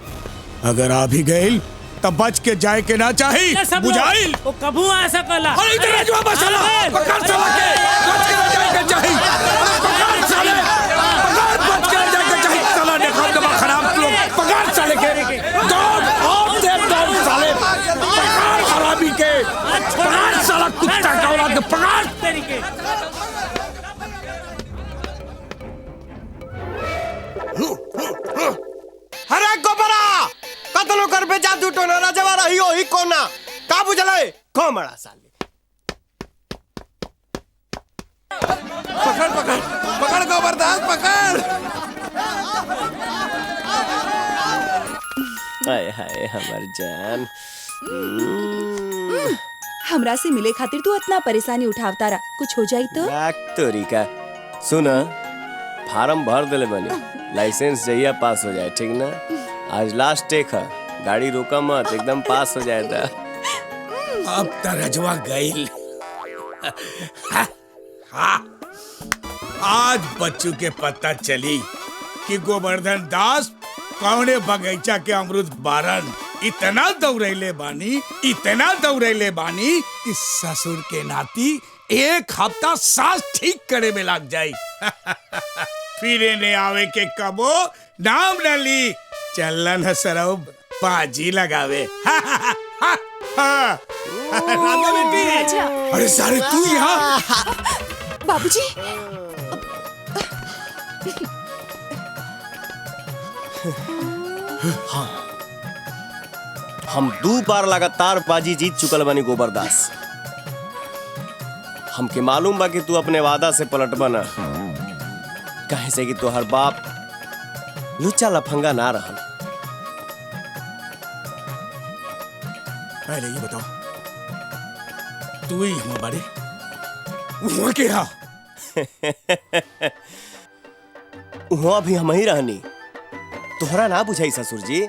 अगर आ भी गई तब बच के जाए के ना चाही, बुझाइल? वो कबू आ सकला। अरे इधर रजवा बसला, पकड़ चला के, बच के ना जाए के चाही। पकड़ साले, पकड़ बच के ना जाए के चाही। साला देखो दबा खराब लोग, पकड़ साले के, दौड़ और दे दौड़ साले, पकड़ हरामी के, पकड़ साला कुत्ता का औलाद के, पकड़ तरीके। अरे गोबरा कतलो कर पे जादू टोना राजवा रही हो ही कोना का बुझले को मड़ा साले। पकड़ पकड़ पकड़ गोबरदास पकड़। हाय हाय हमर जान। हमरा से मिले खातिर तू इतना परेशानी उठावता रहा, कुछ हो जाई तो? तोरिका सुना, फार्म भर दिले बनी, लाइसेंस जहिया पास हो जाए, ठीक ना? आज लास्ट टेक है, गाड़ी रोका मत, एकदम पास हो जाएगा। अब तो रजवा गईल। आज बच्चू के पता चली कि गोवर्धन दास कौने बगीचा के अमरुद बारन इतना दौड़ैले बानी, इतना दौड़ैले बानी कि ससुर के नाती एक हफ्ता सांस ठीक करे में लग जाई। फिर इन्हें आवे के कबो नाम न ली, चलन है सरौ बाजी लगावे। राधा बेटी, अरे सारे तू यहाँ? बाबूजी, हाँ, हम 2 बार लगातार बाजी जीत चुकल बानी गोबरदास। हमके मालूम बा कि तू अपने वादा से पलट बना, कहे से कि तोहर बाप लुच्चा लफंगा ना रहल। पहले ये बताओ, तू ही हम बारे वहाँ के रहा? वहाँ भी हम ही रहनी, तोहरा ना बुझाई ससुर जी।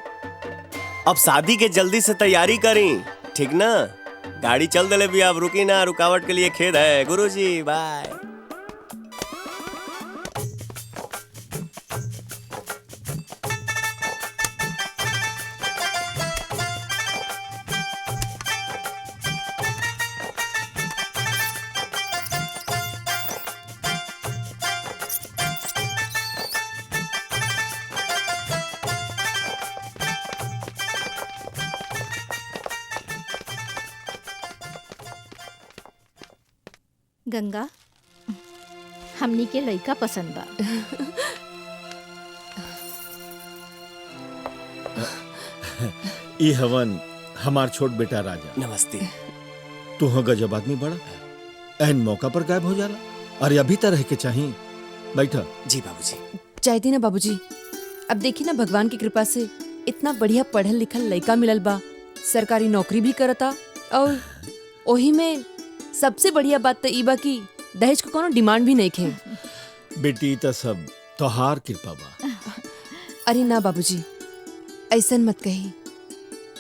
अब शादी के जल्दी से तैयारी करी, ठीक ना? गाड़ी चल दले भी, अब रुकी ना, रुकावट के लिए खेद है। गुरुजी बाय। गंगा, हमनी के लइका पसंद बा। ई हवन हमार छोट बेटा राजा। नमस्ते। तू हो गजब आदमी बड़ा, एहन मौका पर गायब हो जाला। अरे अभी तो रह के चाहिए, बैठा। जी बाबूजी। चाहती ना बाबूजी, अब देखी ना भगवान की कृपा से इतना बढ़िया पढ़ल लिखल लड़का मिलल बा, सरकारी नौकरी भी करता, और ओही में सबसे बढ़िया बात तो ई बा कि दहेज को कोनो डिमांड भी नहीं खे। बेटी तो सब तोहार कृपा बा। अरे ना बाबूजी, ऐसन मत कही।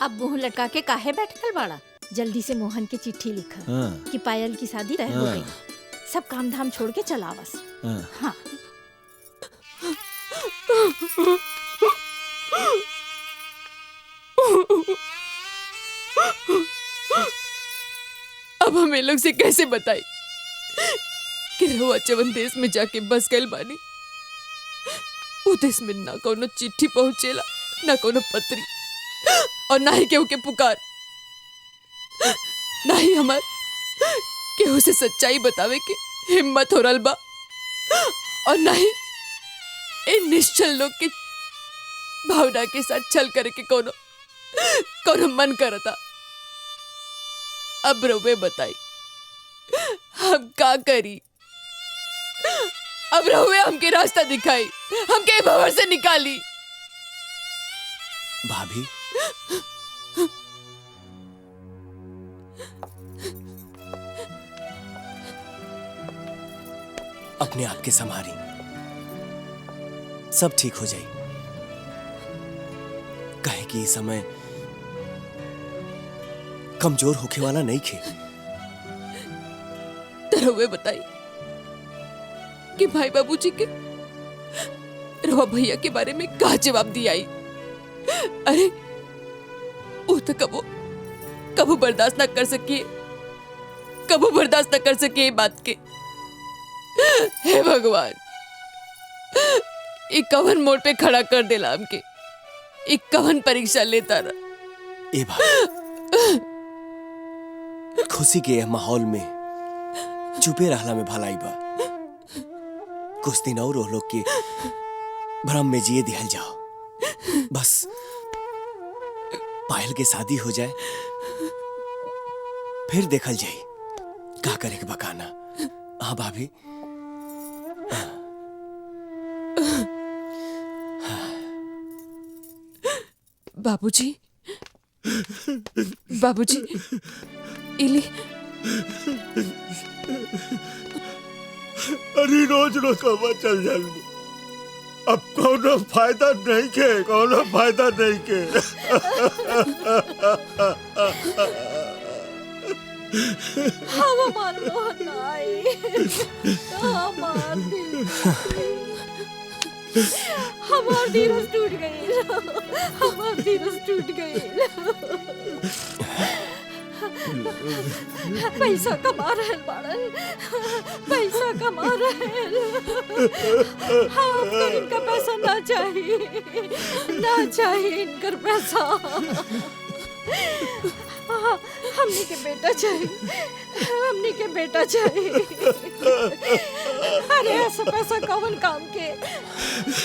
अब मुंह लटका के काहे बैठल बाड़ा? जल्दी से मोहन के चिट्ठी लिखा कि पायल की शादी रह हो गई, सब काम धाम छोड़ के चलावस। हाँ। अब हम ये लोग से कैसे बताई कि रहुआ जवन देश में जाके बस गए बानी, वो देश में ना कोनो चिट्ठी पहुंचेला, ना कोनो पत्री, और ना ही केहू के पुकार, ना ही हमार केहू से सच्चाई बतावे के हिम्मत हो रहा बा, और ना ही इन निश्चल लोग के भावना के साथ छल करे के कोनो मन करता। अब रउवे बताई हम का करी? अब रहुए हमके रास्ता दिखाई, हमके भंवर से निकाली। भाभी, अपने आप के संभारी, सब ठीक हो जाए। कहे कि इस समय कमजोर होके वाला नहीं खे। रहुए बताई कि भाई बाबूजी के रवा भैया के बारे में का जवाब दिया? अरे वो तो कबो बर्दाश्त ना कर सकिए, कबो बर्दाश्त ना कर सकिए बात के। हे भगवान, एक कवन मोड़ पे खड़ा कर देला हमके, एक कवन परीक्षा लेता रहा। ए भाई, खुशी के माहौल में चुपे रहला में भलाई बा। कुछ दिन और लोग के भ्रम में जिए दिहल जाओ। बस पायल के शादी हो जाए, फिर देखल जाए का करे के बकाना। हाँ भाभी, बाबूजी, बाबूजी, इली अरे रोज रोज कब चल जालू, अब कोनो फायदा नहीं के, कोनो फायदा नहीं के। हमार मोहन आई, हमार दिल, हमार धीरज टूट गई, हमार धीरज टूट गई। पैसा कमा रहे बाड़न, पैसा कमा रहे। हमको इनका पैसा ना चाहिए, ना चाहिए इनका पैसा। हमने के बेटा चाहिए, हमने के बेटा चाहिए। अरे ऐसा पैसा कौन काम के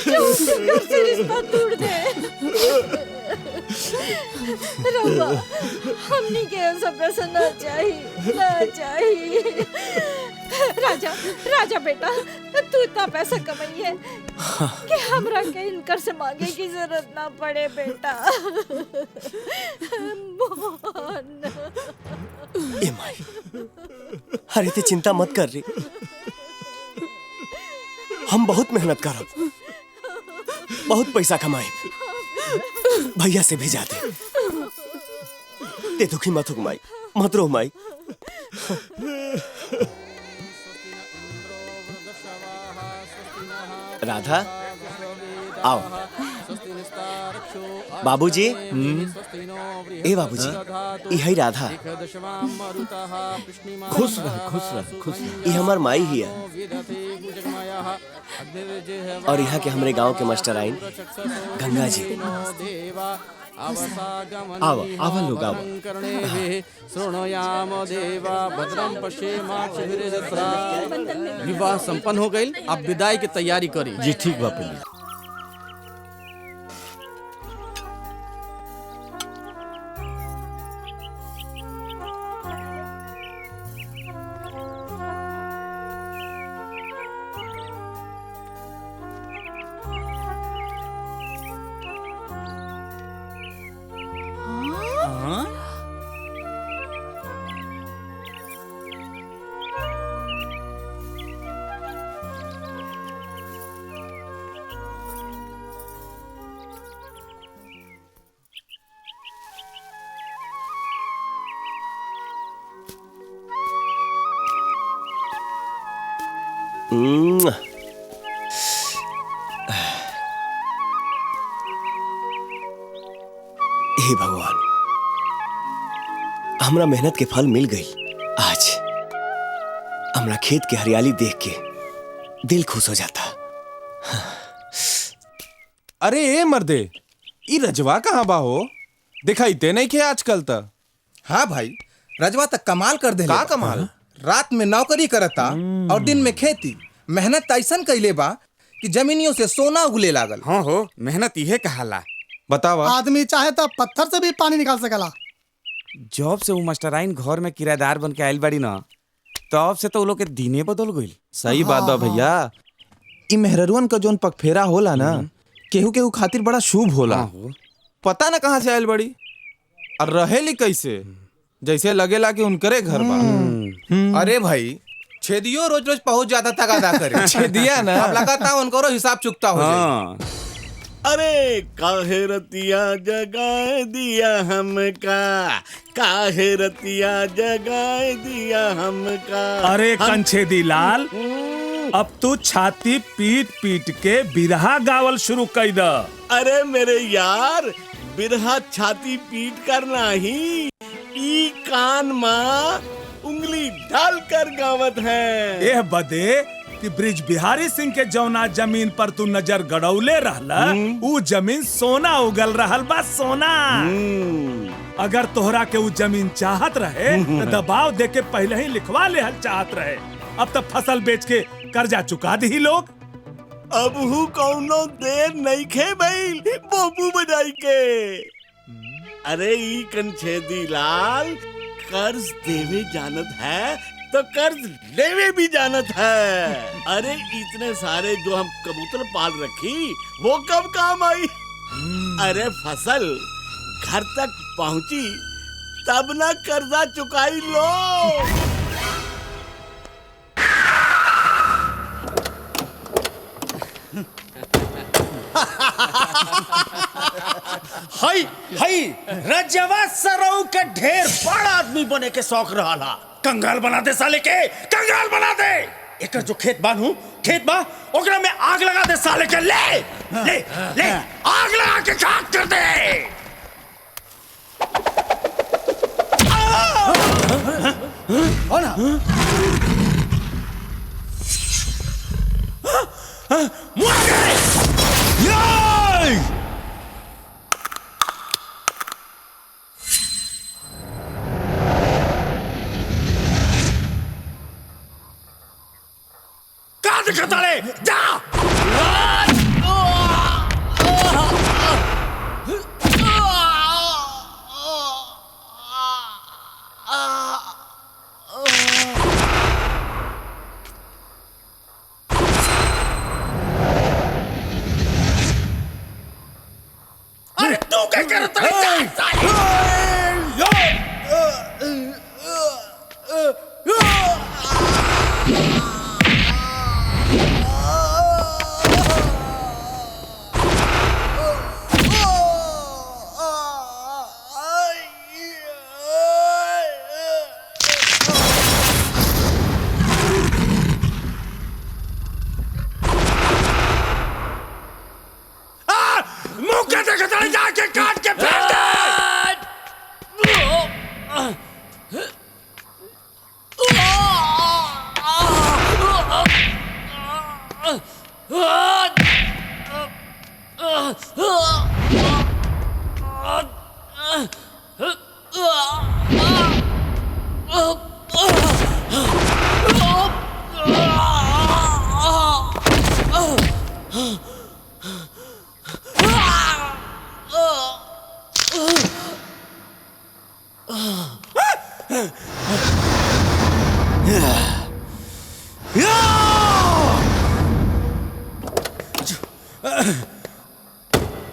जो उसके घर से रिश्ता तोड़ दे। रवा, हमने के ऐसा पैसा ना चाहिए, ना चाहिए। राजा, राजा बेटा, तू इतना पैसा कमाई है कि हमरा के इनकर से मांगे की जरूरत ना पड़े बेटा। मोहन, ए माई, अरे ते चिंता मत कर रही, हम बहुत मेहनत करब, बहुत पैसा कमाए, भैया से भेजा दे। ते दुखी मत हो माई, मत रो माई। राधा, आओ। बाबूजी, ए बाबूजी, यही राधा। खुश रह, खुश रह, खुश रह। ये हमार माई ही है, और यहाँ के हमारे गांव के मास्टर आइन गंगा जी। आवा, आवा लोग आवा। विवाह संपन्न हो गई, अब विदाई की तैयारी करी। जी ठीक बा पंडित। हे भगवान, हमरा मेहनत के फल मिल गई। आज हमरा खेत की हरियाली देख के दिल खुश हो जाता। अरे ए मर्दे, ई रजवा कहाँ बा हो? दिखाई दे नहीं खे आजकल तक। हाँ भाई, रजवा तक कमाल कर दे। का कमाल? रात में नौकरी करता और दिन में खेती। मेहनत ऐसन कैले बा कि जमीनियों से सोना उगले लागल। हाँ हो, मेहनत इहे कहाला। बतावा। आदमी चाहे तो पत्थर से भी पानी निकाल सकला। जॉब से वो मास्टराइन घर में किराएदार बन के आयल बाड़ी ना, तब से तो वो लोग के दिने बदल गइल। सही बात बा भैया। ई मेहररुअन का जोन पगफेरा होला ना, केहू केहू खातिर बड़ा शुभ होला। पता ना कहाँ से आयल बड़ी और रहेली कैसे, जैसे लगेला कि उनकरे घर बा। अरे भाई, छेदियो रोज रोज पहुंच जाता तगादा करे। छेदिया ना, अब लगाता उनको हिसाब चुकता हो जाए। अरे काहे रतिया जगाए दिया हमका, काहे रतिया जगाए दिया हमका। अरे कंछेदी लाल, अब तू छाती पीट पीट के बिरहा गावल शुरू कर द। अरे मेरे यार, बिरहा छाती पीट कर नहीं, ई कान माँ उंगली डाल कर गावत है। एह बदे कि ब्रिज बिहारी सिंह के जौना जमीन पर तू नजर गड़ौले रहला, ऊ जमीन सोना उगल रहल बा, सोना। अगर तोहरा के ऊ जमीन चाहत रहे तो दबाव दे के पहले ही लिखवा ले चाहत रहे। अब तक फसल बेच के कर्जा चुका दी लोग। अब हु कौनो देर नहीं खे भइल बाबू बजाई के। अरे ई कंछेदी लाल, कर्ज देवे जानत है तो कर्ज लेवे भी जानत है। अरे इतने सारे जो हम कबूतर पाल रखी, वो कब काम आई? अरे फसल घर तक पहुंची तब ना कर्जा चुकाई लो। हाय हाय, रजवा सरऊ के ढेर बड़ा आदमी बने के शौक रहा। कंगाल बना दे साले के, कंगाल बना दे। एक जो खेत बानू, खेत बा ओकरा में आग लगा दे साले के। ले ले ले, आग लगा के खाक कर दे। दिखताले जा। अरे तू क्या करता है? जाके काट के फेंक दे।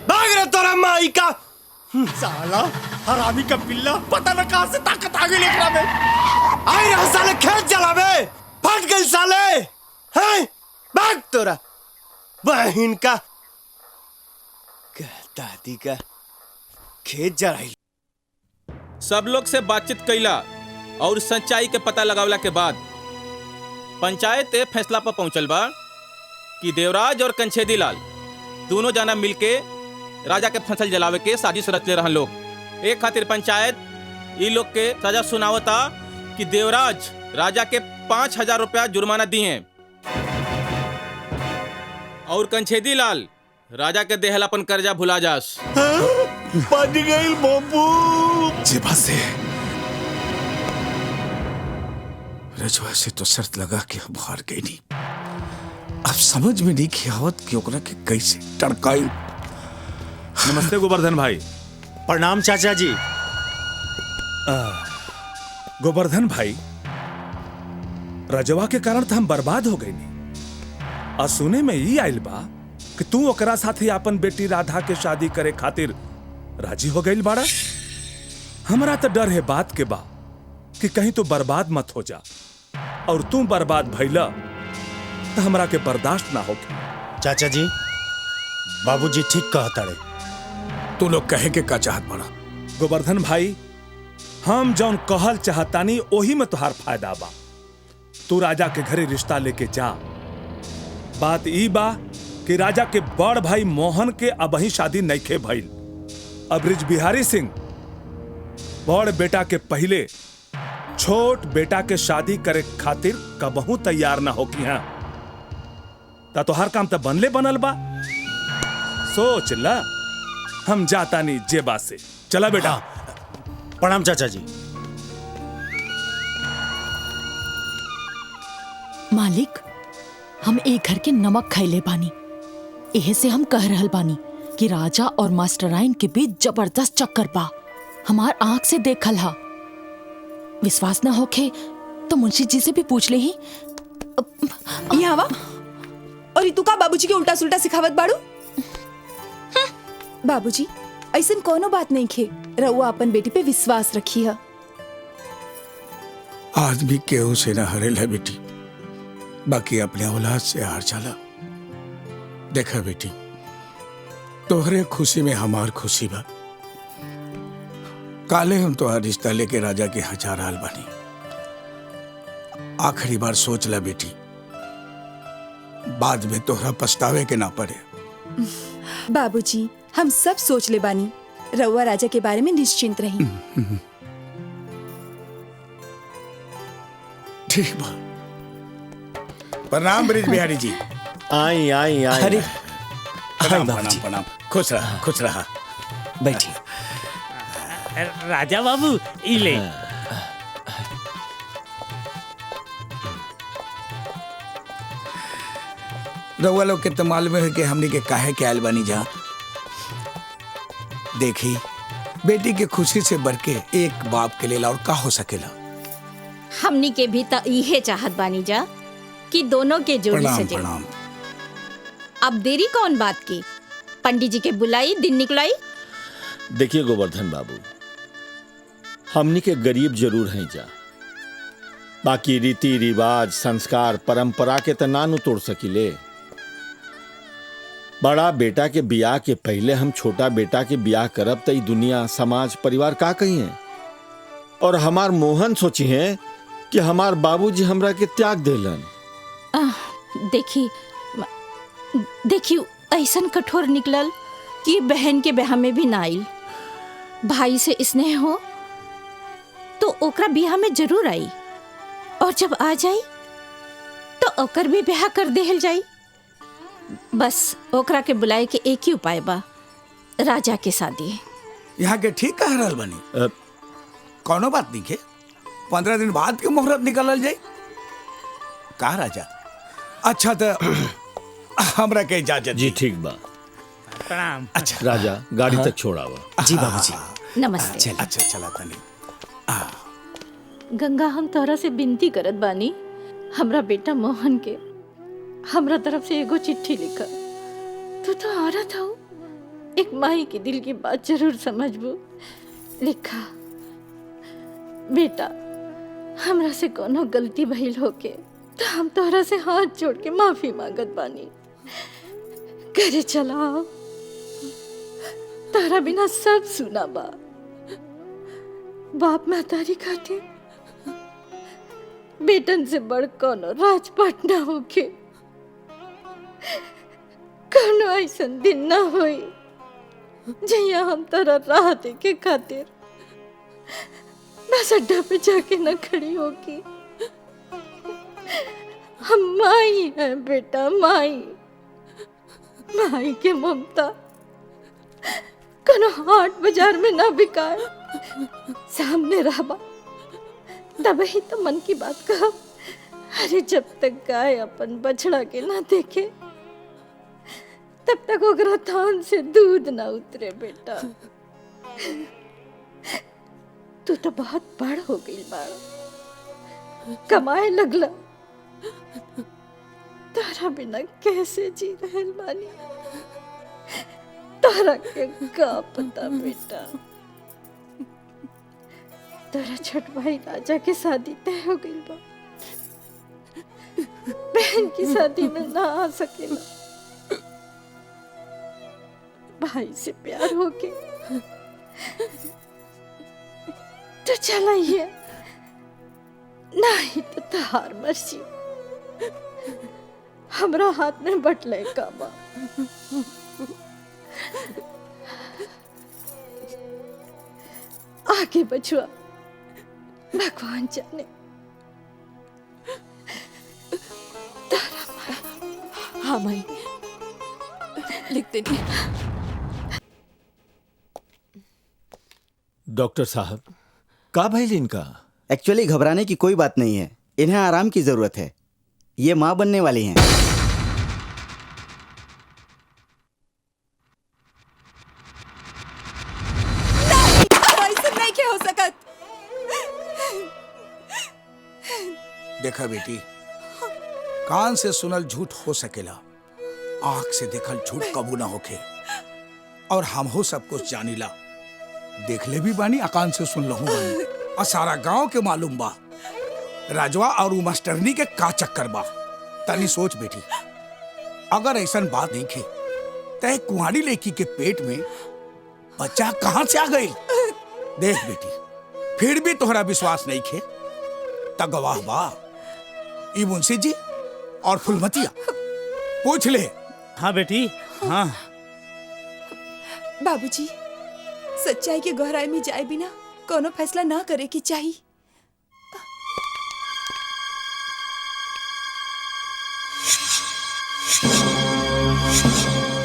भाग रे तोरा माई का साला हरामी का पिल्ला, पता न कहां से ताकत आ गई एकरा में। आई रहा साले खेत जलावे, फट गई साले। हैं भाग तोरा बहन का दादी का खेत जराई। सब लोग से बातचीत कैला और सच्चाई के पता लगावला के बाद पंचायत ए फैसला पर पहुंचल बा कि देवराज और कंछेदी लाल दोनों जना मिलके राजा के फसल जलावे के साजिश रच ले रहन लोग। एक खातिर पंचायत ई लोग के सजा सुनावता कि देवराज राजा के 5,000 रुपया जुर्माना दिए और कंछेदी लाल राजा के देहल अपन कर्जा भुला जास। बच गई बाबू। जेबा से रजवा से तो शर्त लगा के हम हार गई नहीं। अब समझ में नहीं की आवत कि ओकरा के कैसे टड़काई। नमस्ते गोवर्धन भाई। प्रणाम चाचा जी। गोवर्धन भाई, रजवा के कारण तो हम बर्बाद हो गए नहीं। और सुने में ये आइल बा कि तू ओकरा साथे अपन बेटी राधा के शादी करे खातिर राजी हो गई बाड़ा। हमरा तो डर है बात के बा कि कहीं तू बर्बाद मत हो जा, और तू बर्बाद भइला तो हमरा के बर्दाश्त ना होगी। चाचा जी, बाबूजी ठीक कहता रे। तू लोग कहे के का चाहत बड़ा? गोवर्धन भाई, हम जौन कहल चाहतानी ओही में तुहार फायदा बा। तू राजा के घरे रिश्ता लेके जा। बात ई बा कि राजा के बड़ भाई मोहन के अबही शादी नइखे भइल। अब ब्रिज बिहारी सिंह बड़ बेटा के पहले छोट बेटा के शादी करे खातिर कबहू तैयार ना होकी हैं। ता तोहार काम तो बनले बनल बा। सोच ला, हम जाता नहीं जेबा से। चला बेटा। प्रणाम चाचा जी। मालिक, हम एक घर के नमक खैले बानी। एहे से हम कह रहल बानी कि राजा और मास्टराइन के बीच जबरदस्त चक्कर बा। हमार आंख से देखल हा। विश्वास ना होखे तो मुंशी जी से भी पूछ ले ही। ये हवा और तू का बाबूजी के उल्टा सुल्टा सिखावत बाड़ू? बाबूजी, ऐसन कोनो बात नहीं खे। रउआ अपन बेटी पे विश्वास रखी है। आदमी केहू से ना हरेल है बेटी, बाकी अपने औलाद से हार जाला। देखा बेटी, तोहरे खुशी में हमार खुशी बा। काले हम तो रिश्ता लेके राजा के यहाँ जा रहल बानी। आखिरी बार सोच ला बेटी, बाद में तोहरा पछतावे के ना पड़े। बाबूजी, हम सब सोच ले बानी। रउआ राजा के बारे में निश्चिंत रही। ठीक बा। प्रणाम ब्रिज बिहारी जी। आई आई आई। अरे प्रणाम प्रणाम प्रणाम। खुश रहा, खुश रहा। बैठिए। राजा बाबू, ई ले। रउआ लोग के तो मालूम है कि हमनी के काहे के आयल बानी जा। देखी, बेटी के खुशी से बढ़ के एक बाप के लिए और का हो सकेला। हमनी के भी तो इहे चाहत बानी जा कि दोनों के जोड़ी प्रणाम सजे। प्रणाम। अब देरी कौन बात की? पंडित जी के बुलाई, दिन निकलाई। देखिए गोवर्धन बाबू, हमनी के गरीब जरूर हैं जा, बाकी रीति रिवाज संस्कार परंपरा के तो ना नु तोड़ सकिले। बड़ा बेटा के बियाह के पहले हम छोटा बेटा के बियाह करब तो दुनिया समाज परिवार का कही है। और हमार मोहन सोची है कि हमार बाबूजी हमरा के त्याग देलन। देखी ऐसन कठोर निकलल कि बहन के ब्याह में भी ना आइल। भाई से स्नेह हो तो ओकरा ब्याह में जरूर आई, और जब आ जाई तो ओकर भी ब्याह कर देहल जाई। बस ओकरा के बुलाए के एक ही उपाय बा, राजा के शादी। यहाँ के ठीक कह रहल बनी। कोनो बात नहीं के 15 दिन बाद के मुहूर्त निकलल जाए का राजा? अच्छा तो हमरा के इजाजत जी। ठीक बा। प्रणाम। अच्छा राजा, गाड़ी तक छोड़ावा। जी बाबूजी। नमस्ते। अच्छा चला तनी। गंगा, हम तोहरा से विनती करत बानी, हमरा बेटा मोहन के हमरा तरफ से एगो चिट्ठी लिखा। तू तो औरत हो, एक माई के दिल की बात जरूर समझबू। लिखा, बेटा हमरा से कोनो गलती भइल होके तो हम तोहरा से हाथ जोड़ के माफी मांगत बानी। घरे चलाओ, तारा बिना सब सुना बा। बाप महतारी खातिर बेटन से बड़ कोनो राजपाट ना होके। कोनो ऐसन दिन ना होई जहिया हम तारा राह देखे खातिर बस अड्डा पे जाके न खड़ी होगी। हम माई है बेटा, माई। माई के ममता कनो हाट बाजार में ना बिकाए, सामने रहबा तब ही तो मन की बात कहा। अरे जब तक गाय अपन बछड़ा के ना देखे तब तक ओकरा थान से दूध ना उतरे बेटा। तू तो बहुत बड़ हो गई बाड़ा, कमाए लगला। तारा बिना कैसे जी रहल बानी, तारा के का पता बेटा। तारा छोट भाई राजा के शादी तय हो गई बा, बहन की शादी में ना आ सकेला। भाई से प्यार होके तो चलाइए, नहीं तो तहार मर्जी। हमरा हाथ में बटले का बा। आगे बचुआ भगवान जाने। हाँ माई, लिखते नहीं। डॉक्टर साहब, का भइल इनका? एक्चुअली घबराने की कोई बात नहीं है, इन्हें आराम की जरूरत है। ये माँ बनने वाली हैं। नहीं हो सकत। देखा बेटी, कान से सुनल झूठ हो सकेला, आंख से देखल झूठ कबू ना होके। और हम हो सब कुछ जानीला, देखले भी बानी, अकान से सुन लहू बानी, और सारा गांव के मालूम बा राजवा और मास्टरनी के का चक्कर बा। तनी सोच बेटी, अगर ऐसन बात नहीं खे तय कुंवारी लड़की के पेट में बच्चा कहां से आ गई? देख बेटी, फिर भी तोहरा विश्वास नहीं खे त गवाह बा ई मुंशी जी और फुलमतिया, पूछ ले। हाँ बेटी, हाँ। बाबूजी, सच्चाई के गहराई में जाए बिना कोनो फैसला ना करे की चाहिए।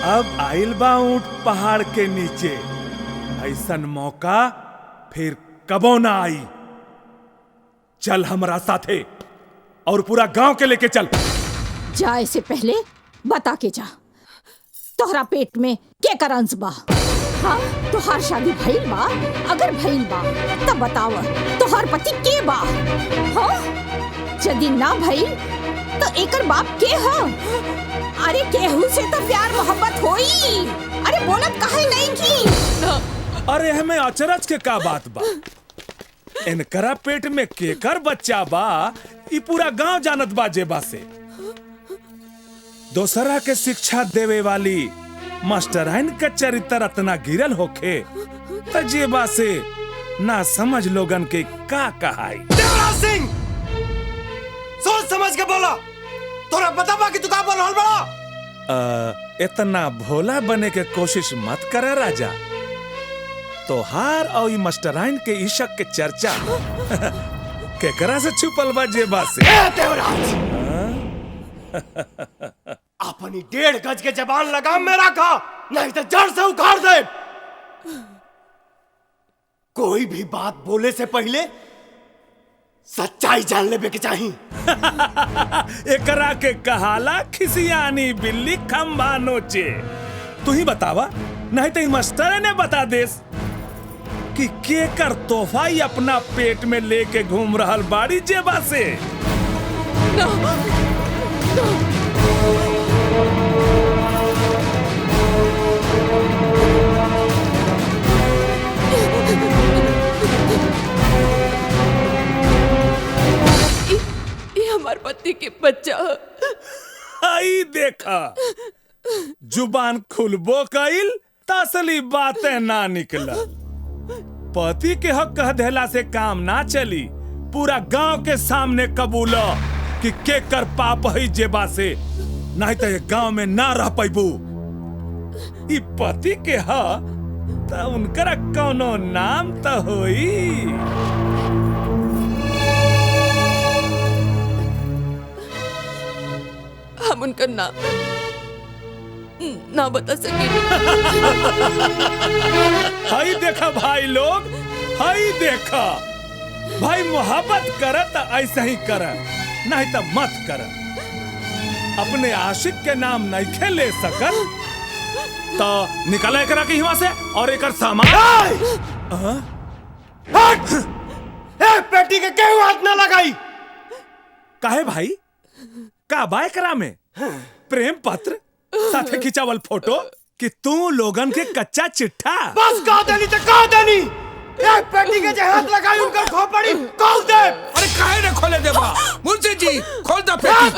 अब आइल बा ऊंट पहाड़ के नीचे, ऐसन मौका फिर कबो ना आई। चल हमरा साथे और पूरा गांव के लेके चल। जाए से पहले बता के जा, तोहरा पेट में के करंस बा? हाँ, तोहार शादी भइल बा? अगर भइल बा तब बताव, तोहार पति के बा? हाँ, यदि ना भइल तो एकर बाप के हा? अरे केहू से तो प्यार मोहब्बत होई। अरे बोलत काहे नहीं की? अरे हमें अचरज के का बात बा? इनकरा पेट में केकर बच्चा बा ई पूरा गांव जानत बा जेबा से। दोसरा के शिक्षा देवे वाली मास्टराइन का चरित्र इतना गिरल होखे त जेबा से ना समझ लोगन के का कहाई। देवराज सिंह, सोच समझ के बोला, तोरा पता बा कि तू का बोल रहल बड़ा? इतना भोला बने के कोशिश मत करे राजा। तोहार और ई मास्टराइन के इशक के चर्चा केकरा से छुपल बा जेबा से? देवराज, अपनी 1.5 गज के जबान लगाम में रखा, नहीं तो जड़ से उखाड़ दे। कोई भी बात बोले से पहले सच्चाई जान लेबे के चाहिए। एकरा के कहाला खिसियानी बिल्ली खंभा नोचे। तू ही बतावा, नहीं तो मास्टर ने बता देस कि केकर तोहफा ही अपना पेट में लेके घूम रहल बाड़ी जेबा से। ये हमारे पति के बच्चा। आई देखा, जुबान खुलबो कइल तसली बातें ना निकला। पति के हक कह देला से काम ना चली। पूरा गांव के सामने कबूलो कि केकर पाप है जेबा से, नहीं तो ये गांव में ना रह पैबू। ई पति के ह त उनकरा कौनो नाम तो होई। रमाशंकर ना बता सके। हाई देखा भाई लोग, हाई देखा भाई, मोहब्बत कर तो ऐसा ही कर, नहीं तो मत कर। अपने आशिक के नाम नहीं खे ले सकल तो निकल करा के यहाँ से और एक सामान। पेटी के क्यों हाथ ना लगाई? काहे भाई, का बाय करा में प्रेम पत्र साथे खिंचावल फोटो कि तू लोगन के कच्चा चिट्ठा। बस कह देनी तो कह देनी, एक पेटी के जे हाथ लगाई उनका खोपड़ी खोल दे। अरे काहे न खोले देबा मुंशी जी, खोल दो पेटी।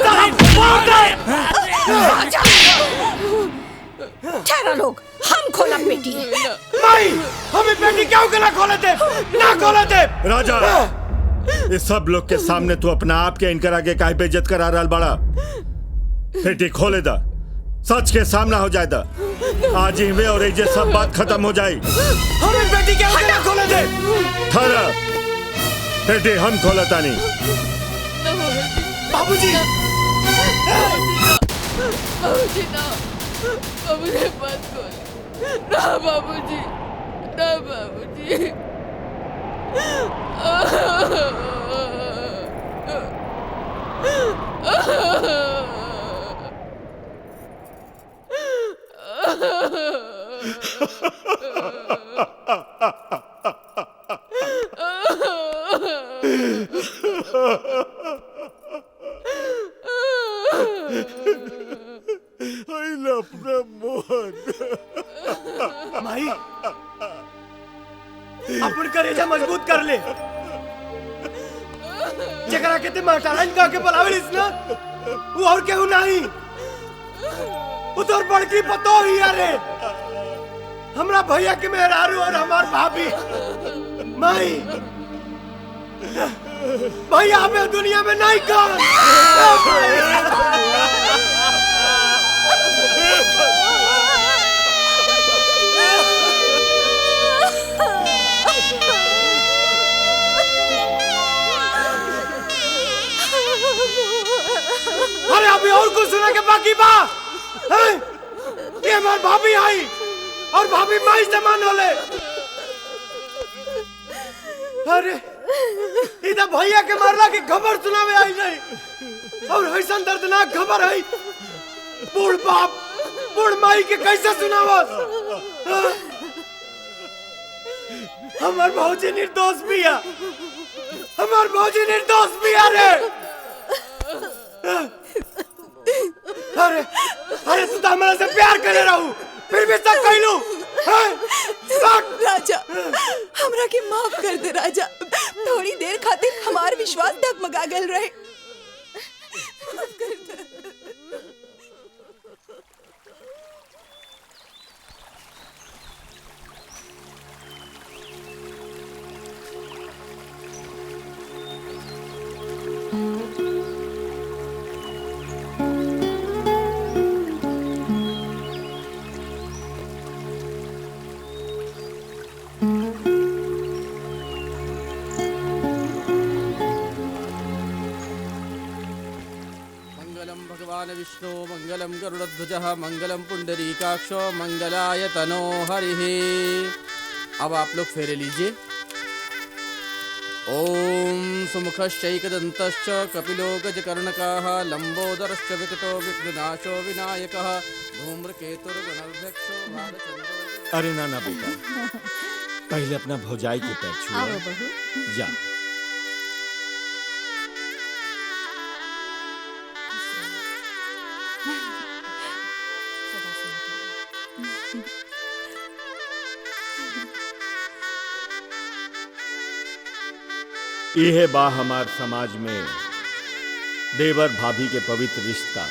ठहरा लोग, हम खोला पेटी। नहीं, हमें पेटी क्यों के ना खोले दे, ना खोले दे। राजा, इस सब लोग के सामने तू अपना आप के इनकर आगे काहे बेइज्जत करा रहा बड़ा? पेटी खोले दा, सच के सामना हो जाए दा, आज ही में और ये सब बात खत्म हो जाए। हमें पेटी क्यों के ना खोले दे? ठहरा, पेटी हम खोलता नहीं। बाबूजी, बाबूजी ना, बाबूजी मत खोल ना, बाबूजी ना, बाबूजी। माई, अपन करेजा मजबूत कर ले। जकरा के ते मास्टराइन का के बुलावेलिस ना, वो और केहू नहीं, वो तोर बड़की पतो ही अरे हमरा भैया के मेहरारू और हमार भाभी। माई, भैया हमें दुनिया में नहीं का। अरे अभी और कुछ सुना के बाकी बा? ये हमार भाभी आई और भाभी माई समान होले। अरे इधर भैया के मरला की खबर सुनावे आई नहीं, और ऐसा दर्दनाक खबर है बूढ़ बाप बूढ़ माई के कैसे सुनावस? हमार भौजी निर्दोष बिया, हमार भौजी निर्दोष बिया रे। अरे अरे तू तो हमारे से प्यार करे रहू, फिर भी सब कहलू। राजा, हमरा के माफ कर दे राजा, थोड़ी देर खातिर हमार विश्वास डगमगा गल रहे। माफ कर दे। विष्णु मंगलम गरुड़ध्वजः मंगलम पुंडरीकाक्षो मंगलाय तनो हरिः। अब आप लोग फेरे लीजिए। ओम सुमुखश्चैकदन्तश्च कपिलो गजकर्णकाः लंबोदरश्च विकटो विघ्ननाशो विनायकः धूम्रकेतुर्गुणर्ध्यक्षो भालचन्द्रो। अरे ना ना बेटा, पहले अपना भौजाई के पैर छुआ। आओ बहू। जा। यह बा हमार समाज में देवर भाभी के पवित्र रिश्ता।